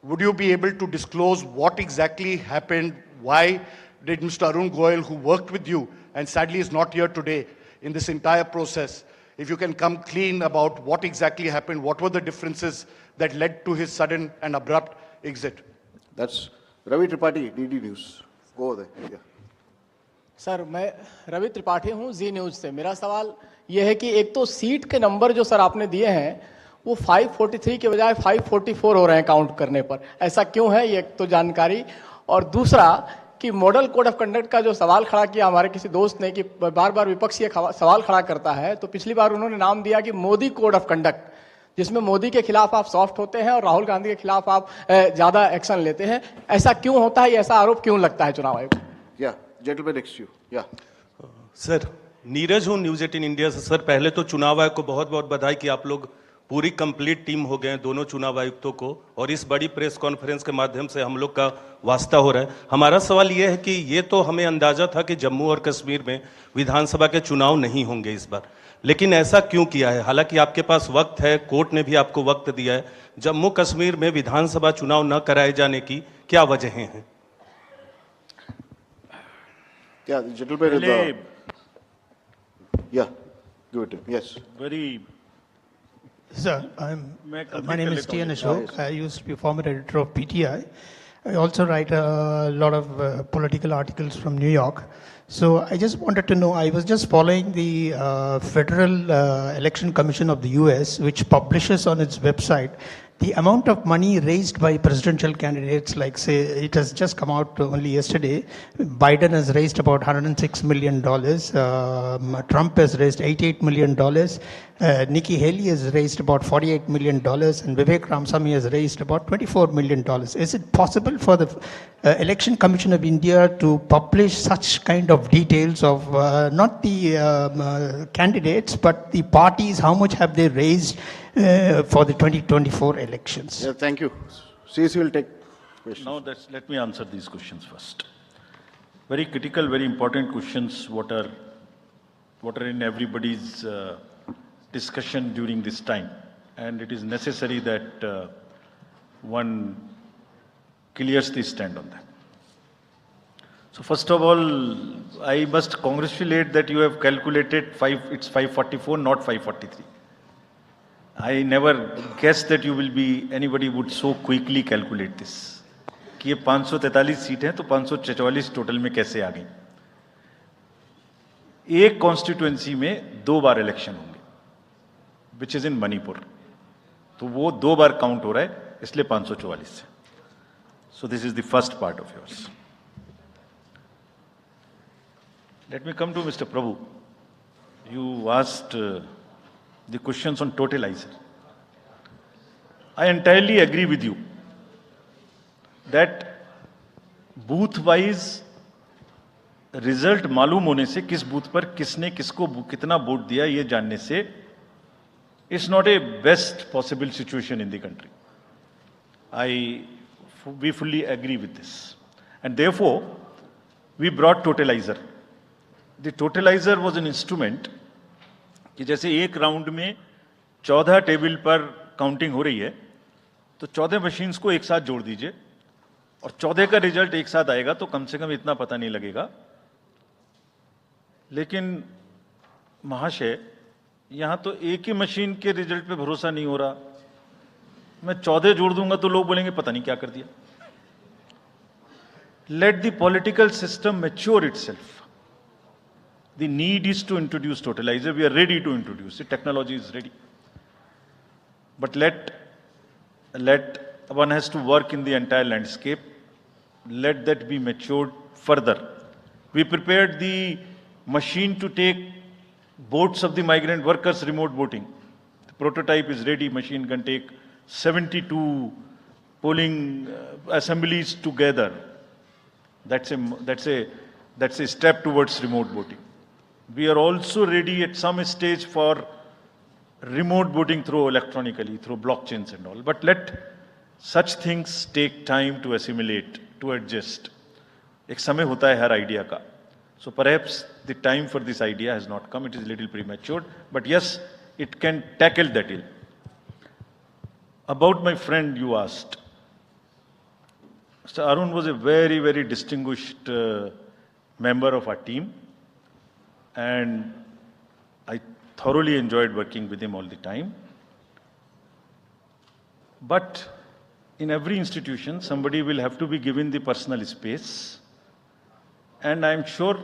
would you be able to disclose what exactly happened? Why did Mr. Arun Goel, who worked with you and sadly is not here today in this entire process, if you can come clean about what exactly happened, what were the differences that led to his sudden and abrupt exit? That's Ravi Tripathi, DD News. Go over there. Yeah. Sir, मैं रवि त्रिपाठी हूँ, जी news से. मेरा सवाल यह है कि एक तो सीट के नंबर जो सर आपने दिए हैं वो 543 के बजाय 544 हो रहे हैं काउंट करने पर. ऐसा क्यों है, ये एक तो जानकारी. और दूसरा कि मॉडल कोड ऑफ कंडक्ट का जो सवाल खड़ा किया हमारे किसी दोस्त ने कि बार बार विपक्ष ये सवाल खड़ा करता है, तो पिछली बार उन्होंने नाम दिया कि मोदी कोड ऑफ कंडक्ट, जिसमें मोदी के खिलाफ आप सॉफ्ट होते हैं और राहुल गांधी के खिलाफ आप ज़्यादा एक्शन लेते हैं. ऐसा क्यों होता है, ऐसा आरोप क्यों लगता है चुनाव आयोग? Yeah, gentleman next to you. Yeah. Sir, Neeraj हूँ, न्यूज़ 18 इंडिया से. सर, पहले तो चुनाव आयोग को बहुत बहुत बधाई कि आप लोग पूरी कंप्लीट टीम हो गए हैं, दोनों चुनाव आयुक्तों को, और इस बड़ी प्रेस कॉन्फ्रेंस के माध्यम से हम लोग का वास्ता हो रहा है. हमारा सवाल ये है कि ये तो हमें अंदाजा था कि जम्मू और कश्मीर में विधानसभा के चुनाव नहीं होंगे इस बार, लेकिन ऐसा क्यों किया है? हालांकि आपके पास वक्त है, कोर्ट ने भी आपको वक्त दिया है. जम्मू कश्मीर में विधानसभा चुनाव न कराए जाने की क्या वजहें हैं? Yeah, the gentleman is yeah, give it to him. Yes. Very. Sir, my name is T.N. Ashok. I used to be former editor of PTI. I also write a lot of political articles from New York. So I just wanted to know, I was just following the Federal Election Commission of the US, which publishes on its website the amount of money raised by presidential candidates, like say, it has just come out only yesterday. Biden has raised about $106 million. Trump has raised $88 million. Nikki Haley has raised about $48 million. And Vivek Ramaswamy has raised about $24 million. Is it possible for the Election Commission of India to publish such kind of details of not the candidates, but the parties, how much have they raised for the 2024 elections? Yeah, thank you. CC will take questions. Now let me answer these questions first. Very critical, very important questions. What are in everybody's discussion during this time, and it is necessary that one clears the stand on that. So first of all, I must congratulate that you have calculated it's 544, not 543. I never guessed that anybody would so quickly calculate this. कि ये 543 seat हैं तो 544 total में कैसे आ गई? एक constituency में 2 बार election होंगे, विच इज इन मणिपुर, तो वो 2 बार काउंट हो रहा है, इसलिए 544 से. So this is the first part of yours. Let me come to mister Prabhu. You asked the questions on totalizer. I entirely agree with you that booth wise result मालूम होने से किस बूथ पर किसने किसको कितना वोट दिया ये जानने से it's not a best possible situation in the country. We fully agree with this, and therefore we brought totalizer. The totalizer was an instrument कि जैसे एक राउंड में 14 टेबल पर काउंटिंग हो रही है, तो 14 मशीन्स को एक साथ जोड़ दीजिए और 14 का रिजल्ट एक साथ आएगा, तो कम से कम इतना पता नहीं लगेगा. लेकिन महाशय, यहां तो एक ही मशीन के रिजल्ट पे भरोसा नहीं हो रहा. मैं 14 जोड़ दूंगा तो लोग बोलेंगे पता नहीं क्या कर दिया. Let the political system mature itself. The need is to introduce totalizer. We are ready to introduce it. Technology is ready. But let one has to work in the entire landscape. Let that be matured further. We prepared the machine to take votes of the migrant workers remote voting. The prototype is ready. Machine can take 72 polling assemblies together. That's a step towards remote voting. We are also ready at some stage for remote voting through electronically, through blockchains and all. But let such things take time to assimilate, to adjust. एक समय होता है हर idea का. So perhaps the time for this idea has not come. It is a little premature. But yes, it can tackle that ill. About my friend you asked. Mr. Arun was a very, very distinguished member of our team. And I thoroughly enjoyed working with him all the time. But in every institution, somebody will have to be given the personal space. And I'm sure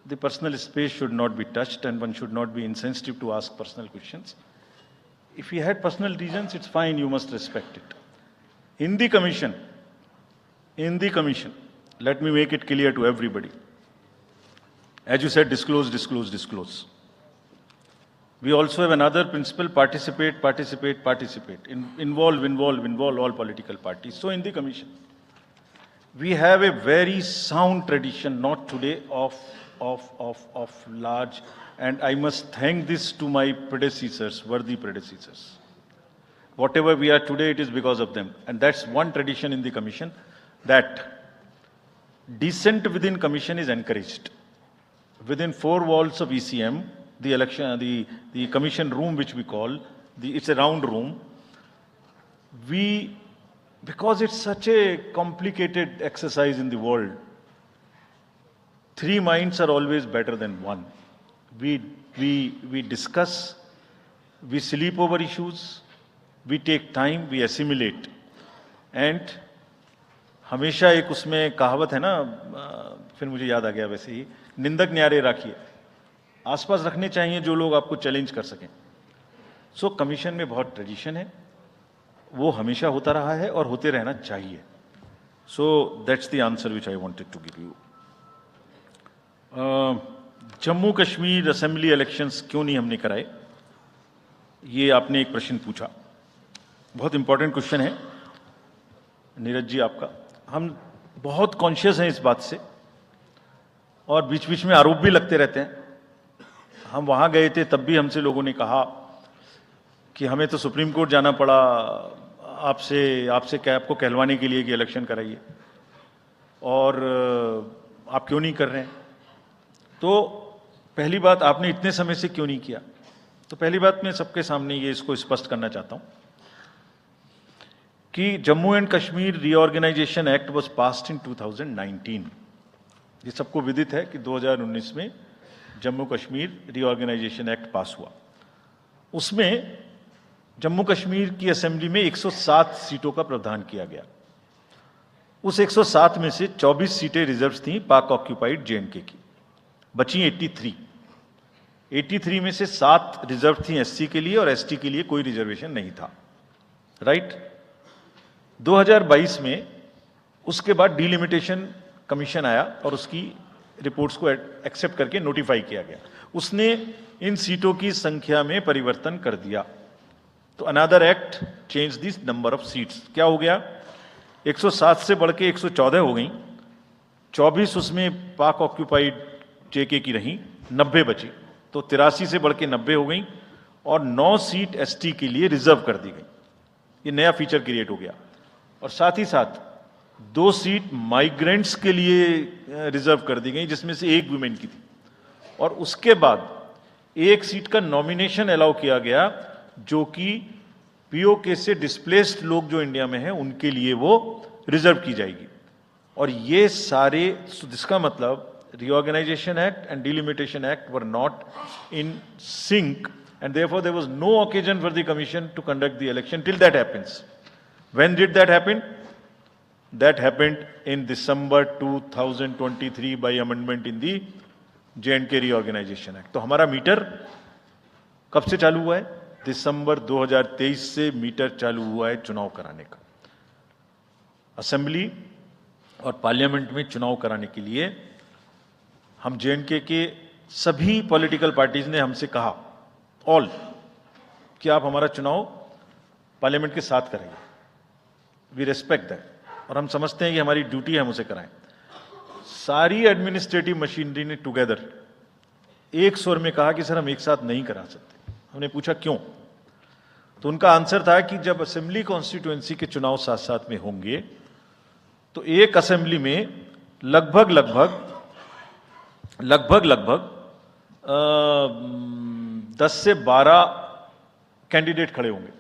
the personal space should not be touched and one should not be insensitive to ask personal questions. If he had personal reasons, it's fine, you must respect it. In the commission, let me make it clear to everybody. As you said, disclose, disclose, disclose. We also have another principle, participate. Involve all political parties. So in the commission, we have a very sound tradition, not today, of large, and I must thank this to my predecessors, worthy predecessors. Whatever we are today, it is because of them. And that's one tradition in the commission, that dissent within commission is encouraged. Within 4 walls of ECM, the commission room, which we call, it's a round room. Because it's such a complicated exercise in the world, 3 minds are always better than 1. We discuss, we sleep over issues, we take time, we assimilate. And हमेशा एक उसमें कहावत है ना, फिर मुझे याद आ गया वैसे ही, निंदक न्यारे राखिए. आसपास रखने चाहिए जो लोग आपको चैलेंज कर सकें. सो कमीशन में बहुत ट्रेडिशन है. वो हमेशा होता रहा है और होते रहना चाहिए. So that's the answer which I wanted to give you. Jammu Kashmir assembly elections क्यों नहीं हमने कराए, ये आपने एक प्रश्न पूछा. बहुत इंपॉर्टेंट क्वेश्चन है नीरज जी आपका. हम बहुत कॉन्शियस हैं इस बात से और बीच बीच में आरोप भी लगते रहते हैं. हम वहां गए थे तब भी हमसे लोगों ने कहा कि हमें तो सुप्रीम कोर्ट जाना पड़ा आपसे क्या आपको कहलवाने के लिए कि इलेक्शन कराइए, और आप क्यों नहीं कर रहे हैं. तो पहली बात, आपने इतने समय से क्यों नहीं किया. तो पहली बात मैं सबके सामने ये इसको स्पष्ट करना चाहता हूं कि Jammu and Kashmir reorganisation act was passed in 2019. ये सबको विदित है कि 2019 में Jammu Kashmir reorganisation act pass हुआ. उसमें जम्मू कश्मीर की असेंबली में 107 सीटों का प्रावधान किया गया. उस 107 में से 24 सीटें रिजर्व थीं पाक ऑक्यूपाइड जेएंडके की, बची 83 में से 7 रिजर्व थी एससी के लिए और एसटी के लिए कोई रिजर्वेशन नहीं था. राइट. 2022 में उसके बाद डिलिमिटेशन कमीशन आया और उसकी रिपोर्ट्स को एक्सेप्ट करके नोटिफाई किया गया. उसने इन सीटों की संख्या में परिवर्तन कर दिया. तो another act change this number of seats. क्या हो गया, 107 से बढ़ के 114 हो गई, 24 उसमें पाक ऑक्यूपाइड जेके की रही, 90 बची, तो 83 से बढ़ के 90 हो गई और 9 सीट एसटी के लिए रिजर्व कर दी गई. ये नया फीचर क्रिएट हो गया. और साथ ही साथ 2 सीट माइग्रेंट्स के लिए रिजर्व कर दी गई, जिसमें से 1 वुमेन की थी. और उसके बाद 1 सीट का नॉमिनेशन अलाउ किया गया, जो कि पीओके से डिस्प्लेस्ड लोग जो इंडिया में हैं उनके लिए वो रिजर्व की जाएगी. और ये सारे, जिसका मतलब reorganization act and delimitation act were not in sync, and therefore there was no occasion for the commission to conduct the election till that happens. When did that happen? That happened in December 2023 by amendment in the J&K reorganization act. तो हमारा metre कब से चालू हुआ है? दिसंबर 2023 से metre चालू हुआ है चुनाव कराने का. असेंबली और पार्लियामेंट में चुनाव कराने के लिए हम जेएंडके के सभी पॉलिटिकल पार्टीज ने हमसे कहा, ऑल, कि आप हमारा चुनाव पार्लियामेंट के साथ कराइए. वी रेस्पेक्ट दैट, और हम समझते हैं कि हमारी ड्यूटी है हम उसे कराएं. सारी एडमिनिस्ट्रेटिव मशीनरी ने टुगेदर एक स्वर में कहा कि सर हम एक साथ नहीं करा सकते. हमने पूछा क्यों, तो उनका आंसर था कि जब असेंबली कॉन्स्टिट्यूएंसी के चुनाव साथ साथ में होंगे तो एक असेंबली में लगभग 10 से 12 कैंडिडेट खड़े होंगे.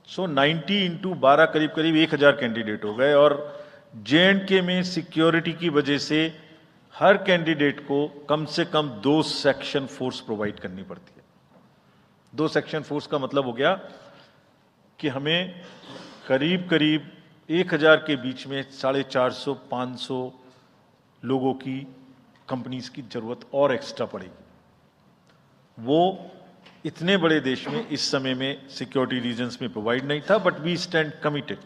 सो 90 इंटू 12 करीब 1000 कैंडिडेट हो गए. और जेएंडके में सिक्योरिटी की वजह से हर कैंडिडेट को कम से कम 2 सेक्शन फोर्स प्रोवाइड करनी पड़ती है. 2 सेक्शन फोर्स का मतलब हो गया कि हमें करीब 1000 के बीच में 450-500 लोगों की कंपनीज की जरूरत और एक्स्ट्रा पड़ेगी. वो इतने बड़े देश में इस समय में सिक्योरिटी रीजंस में प्रोवाइड नहीं था. बट वी स्टैंड कमिटेड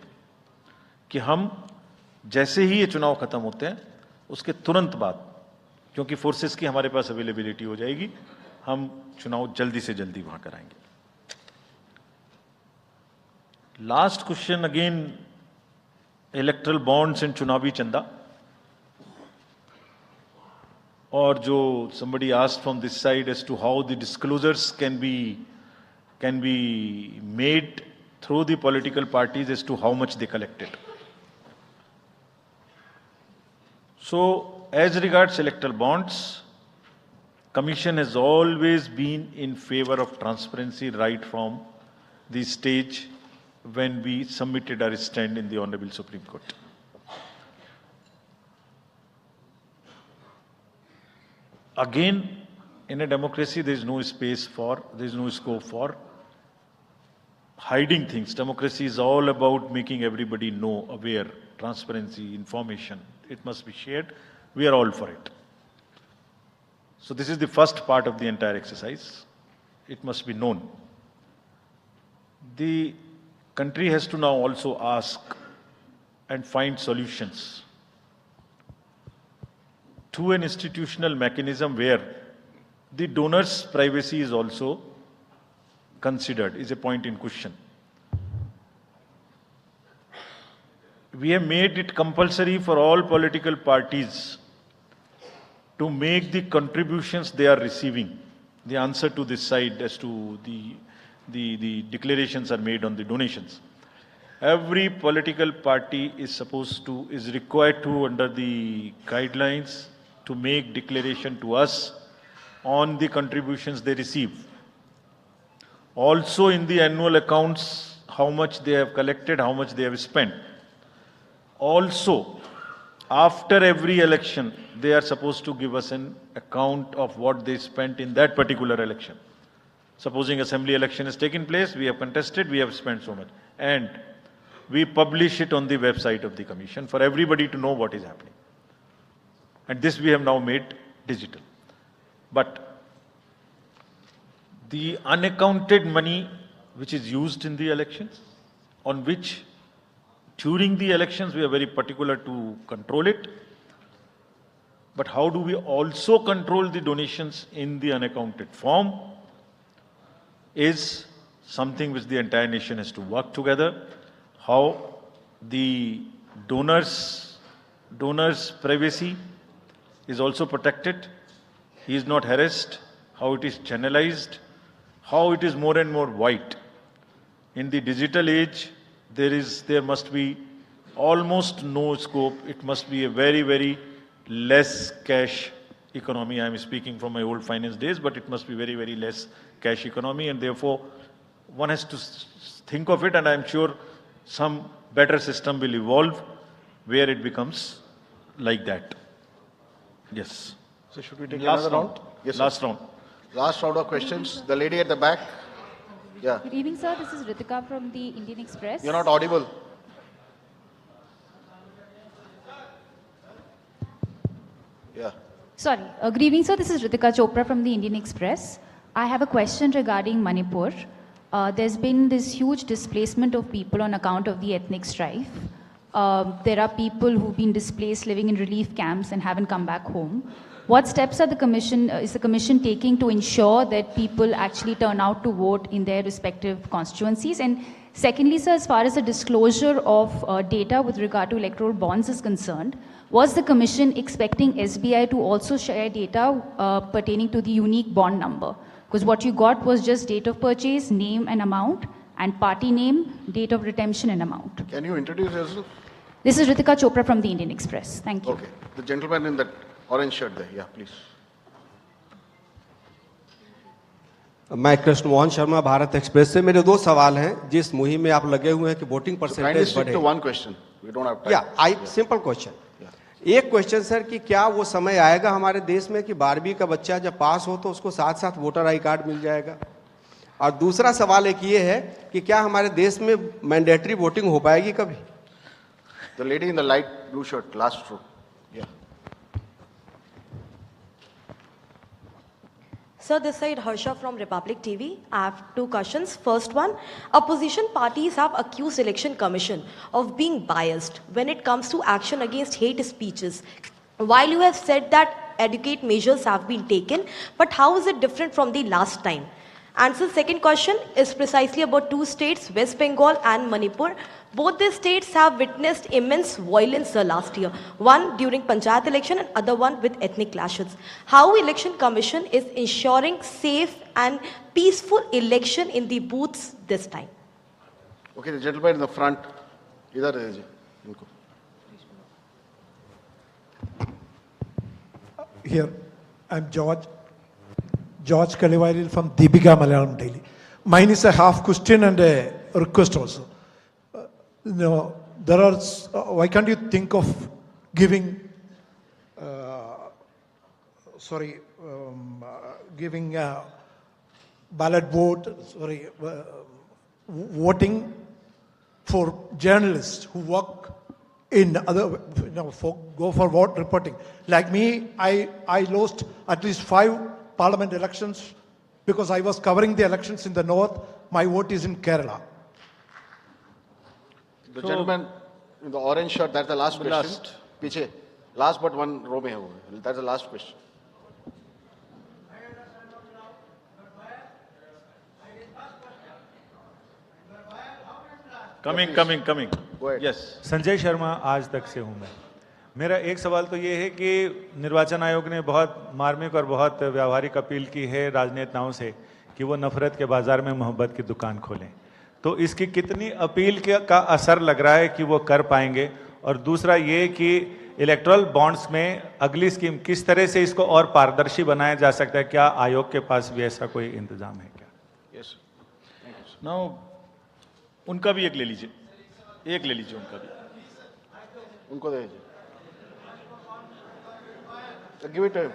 कि हम जैसे ही ये चुनाव खत्म होते हैं उसके तुरंत बाद, क्योंकि फोर्सेस की हमारे पास अवेलेबिलिटी हो जाएगी, हम चुनाव जल्दी से जल्दी वहां कराएंगे. Last question again, erectile bonds and चुनावी चंदा. और जो somebody asked from this side as to how the disclosures can be made through the political parties as to how much they collected. So as regards electoral bonds, Commission has always been in favor of transparency right from the stage when we submitted our stand in the Honorable Supreme Court. Again, in a democracy, there is no scope for hiding things. Democracy is all about making everybody know, aware, transparency, information. It must be shared. We are all for it. So this is the first part of the entire exercise. It must be known. The country has to now also ask and find solutions to an institutional mechanism where the donor's privacy is also considered, is a point in question. We have made it compulsory for all political parties to make the contributions they are receiving. The answer to this side as to the declarations are made on the donations. Every political party is required to, under the guidelines, to make declaration to us on the contributions they receive. Also in the annual accounts, how much they have collected, how much they have spent. Also, after every election, they are supposed to give us an account of what they spent in that particular election. Supposing assembly election has taken place, we have contested, we have spent so much. And we publish it on the website of the commission for everybody to know what is happening. And this we have now made digital. But the unaccounted money which is used in the elections, on which during the elections we are very particular to control it, but how do we also control the donations in the unaccounted form is something which the entire nation has to work together. How the donor's privacy is also protected, he is not harassed, how it is channelized, how it is more and more white. In the digital age, there must be almost no scope. It must be a very, very less cash economy. I am speaking from my old finance days, but it must be very, very less cash economy, and therefore one has to think of it, and I am sure some better system will evolve where it becomes like that. Yes. So should we take Last another round? round? Yes, sir. Last round. Last round of questions. The lady at the back. Yeah. Good evening, sir. This is Ritika from the Indian Express. You're not audible. Yeah. Sorry. Good evening, sir. This is Ritika Chopra from the Indian Express. I have a question regarding Manipur. There's been this huge displacement of people on account of the ethnic strife. There are people who've been displaced living in relief camps and haven't come back home. What steps are is the commission taking to ensure that people actually turn out to vote in their respective constituencies? And secondly, sir, as far as the disclosure of data with regard to electoral bonds is concerned, was the commission expecting SBI to also share data pertaining to the unique bond number? Because what you got was just date of purchase, name and amount, and party name, date of redemption and amount. Can you introduce yourself? This is Ritika Chopra from the Indian Express. Thank you. Okay. The gentleman in that orange shirt there. Yeah, please. मैं Krishna Mohan Sharma Bharat express से मेरे दो सवाल हैं जिस मुहिम में आप लगे हुए हैं कि वोटिंग Kindly परसेंटेज stick बढ़े to one question. We don't have time. या सिंपल क्वेश्चन एक क्वेश्चन सर कि क्या वो समय आएगा हमारे देश में कि 12वीं का बच्चा जब पास हो तो उसको साथ साथ वोटर आई कार्ड मिल जाएगा और दूसरा सवाल एक ये है कि क्या हमारे देश में मैंडेटरी वोटिंग हो पाएगी कभी The lady in the light blue shirt, last row. Yeah. Sir, this side Harsha from Republic TV. I have two questions. First one, opposition parties have accused Election Commission of being biased when it comes to action against hate speeches. While you have said that adequate measures have been taken, but how is it different from the last time? And so second question is precisely about two states, West Bengal and Manipur. Both these states have witnessed immense violence last year. One during Panchayat election and other one with ethnic clashes. How Election Commission is ensuring safe and peaceful election in the booths this time? Okay, the gentleman in the front. Idhar hai ji, inko. Here, I'm George Kalivaril from Deepika Malayalam Daily. Mine is a half question and a request also. There are, why can't you think of giving, giving ballot vote, voting for journalists who work in other, go for vote reporting. Like me, I lost at least 5 parliament elections because I was covering the elections in the north. My vote is in Kerala. The gentleman in the orange shirt, that's the last question. Last. Piche. Last but one row mein hai wo. That's the last question. Coming. Go ahead. Yes. Sanjay Sharma आज तक से हूं मैं। मेरा एक सवाल तो ये है कि निर्वाचन आयोग ने बहुत मार्मिक और बहुत व्यावहारिक अपील की है राजनेताओं से कि वो नफरत के बाजार में मोहब्बत की दुकान खोलें। तो इसकी कितनी अपील का असर लग रहा है कि वो कर पाएंगे? और दूसरा ये कि इलेक्टोरल बॉन्ड्स में अगली स्कीम किस तरह से इसको और पारदर्शी बनाया जा सकता है? क्या आयोग के पास भी ऐसा कोई इंतजाम है क्या? Yes. Thank you, sir. Now उनका भी एक ले लीजिए, उनका भी। उनको दे दीजिए। Give it to him.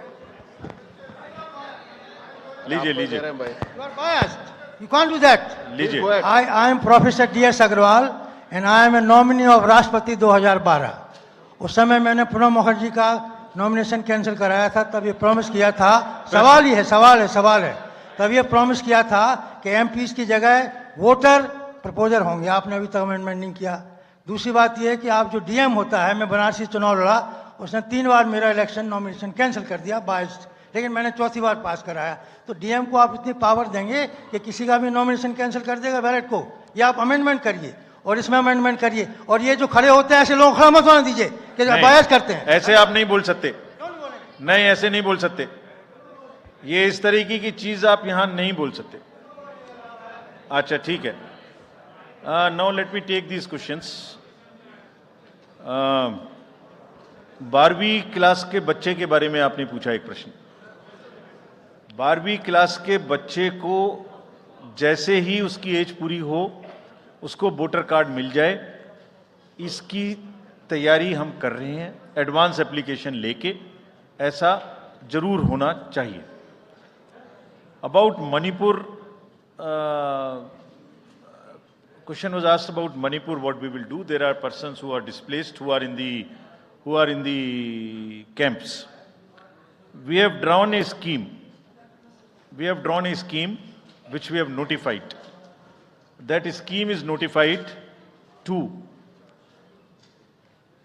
लीजिए। You are biased. You can't do that. लीजिए। Go ahead. I am Professor D.S. Agrawal and I am a nominee of राष्ट्रपति 2012. उस समय मैंने प्रणब मुखर्जी का नॉमिनेशन कैंसिल कराया था, तब ये प्रॉमिस किया था, सवाल है, तब ये प्रॉमिस किया था कि एमपीज की जगह वोटर प्रपोजर होंगे। आपने अभी तक अमेंडमेंट नहीं किया। दूसरी बात यह है कि आप जो डीएम होता है, मैं बनारसी चुनाव लड़ा, उसने 3 बार मेरा इलेक्शन नॉमिनेशन कैंसिल कर दिया बायस्ड, लेकिन मैंने 4थी बार पास कराया। तो डीएम को आप इतनी पावर देंगे कि किसी का भी नॉमिनेशन कैंसिल कर देगा बैलेट को? या आप अमेंडमेंट करिए और इसमें अमेंडमेंट करिए। और ये जो खड़े होते हैं ऐसे लोग खड़ा मत होने दीजिए कि बायस करते हैं। ऐसे आप नहीं बोल सकते। नहीं, ऐसे नहीं बोल सकते। ये इस तरीके की चीज आप यहां नहीं बोल सकते। अच्छा, ठीक है। Now let me take these questions. 12वीं क्लास के बच्चे के बारे में आपने पूछा एक प्रश्न। 12वीं क्लास के बच्चे को जैसे ही उसकी एज पूरी हो उसको वोटर कार्ड मिल जाए, इसकी तैयारी हम कर रहे हैं एडवांस एप्लीकेशन लेके। ऐसा जरूर होना चाहिए। About Manipur, question was asked about Manipur, what we will do. There are persons who are displaced, who are in the camps. We have drawn a scheme. Which we have notified. That scheme is notified to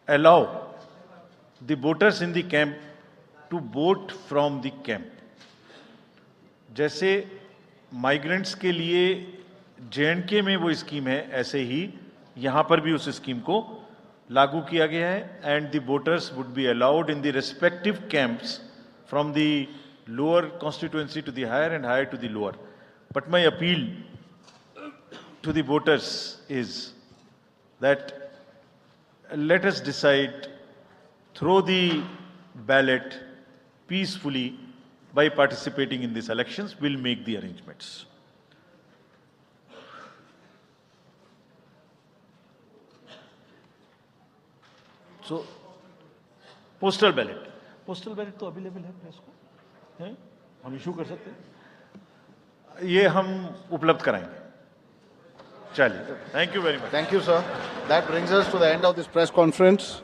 allow the voters in the camp to vote from the camp. जैसे migrants के लिए JNK में वो scheme है, ऐसे ही यहां पर भी उस स्कीम को लागू किया गया है। And the voters would be allowed in the respective camps from the lower constituency to the higher and higher to the lower. But my appeal to the voters is that let us decide through the ballot peacefully by participating in these elections. We'll make the arrangements. So postal ballot तो available है press को, हैं? हम issue कर सकते हैं, ये हम उपलब्ध कराएंगे। चलिए, thank you very much. Thank you, sir. That brings us to the end of this press conference.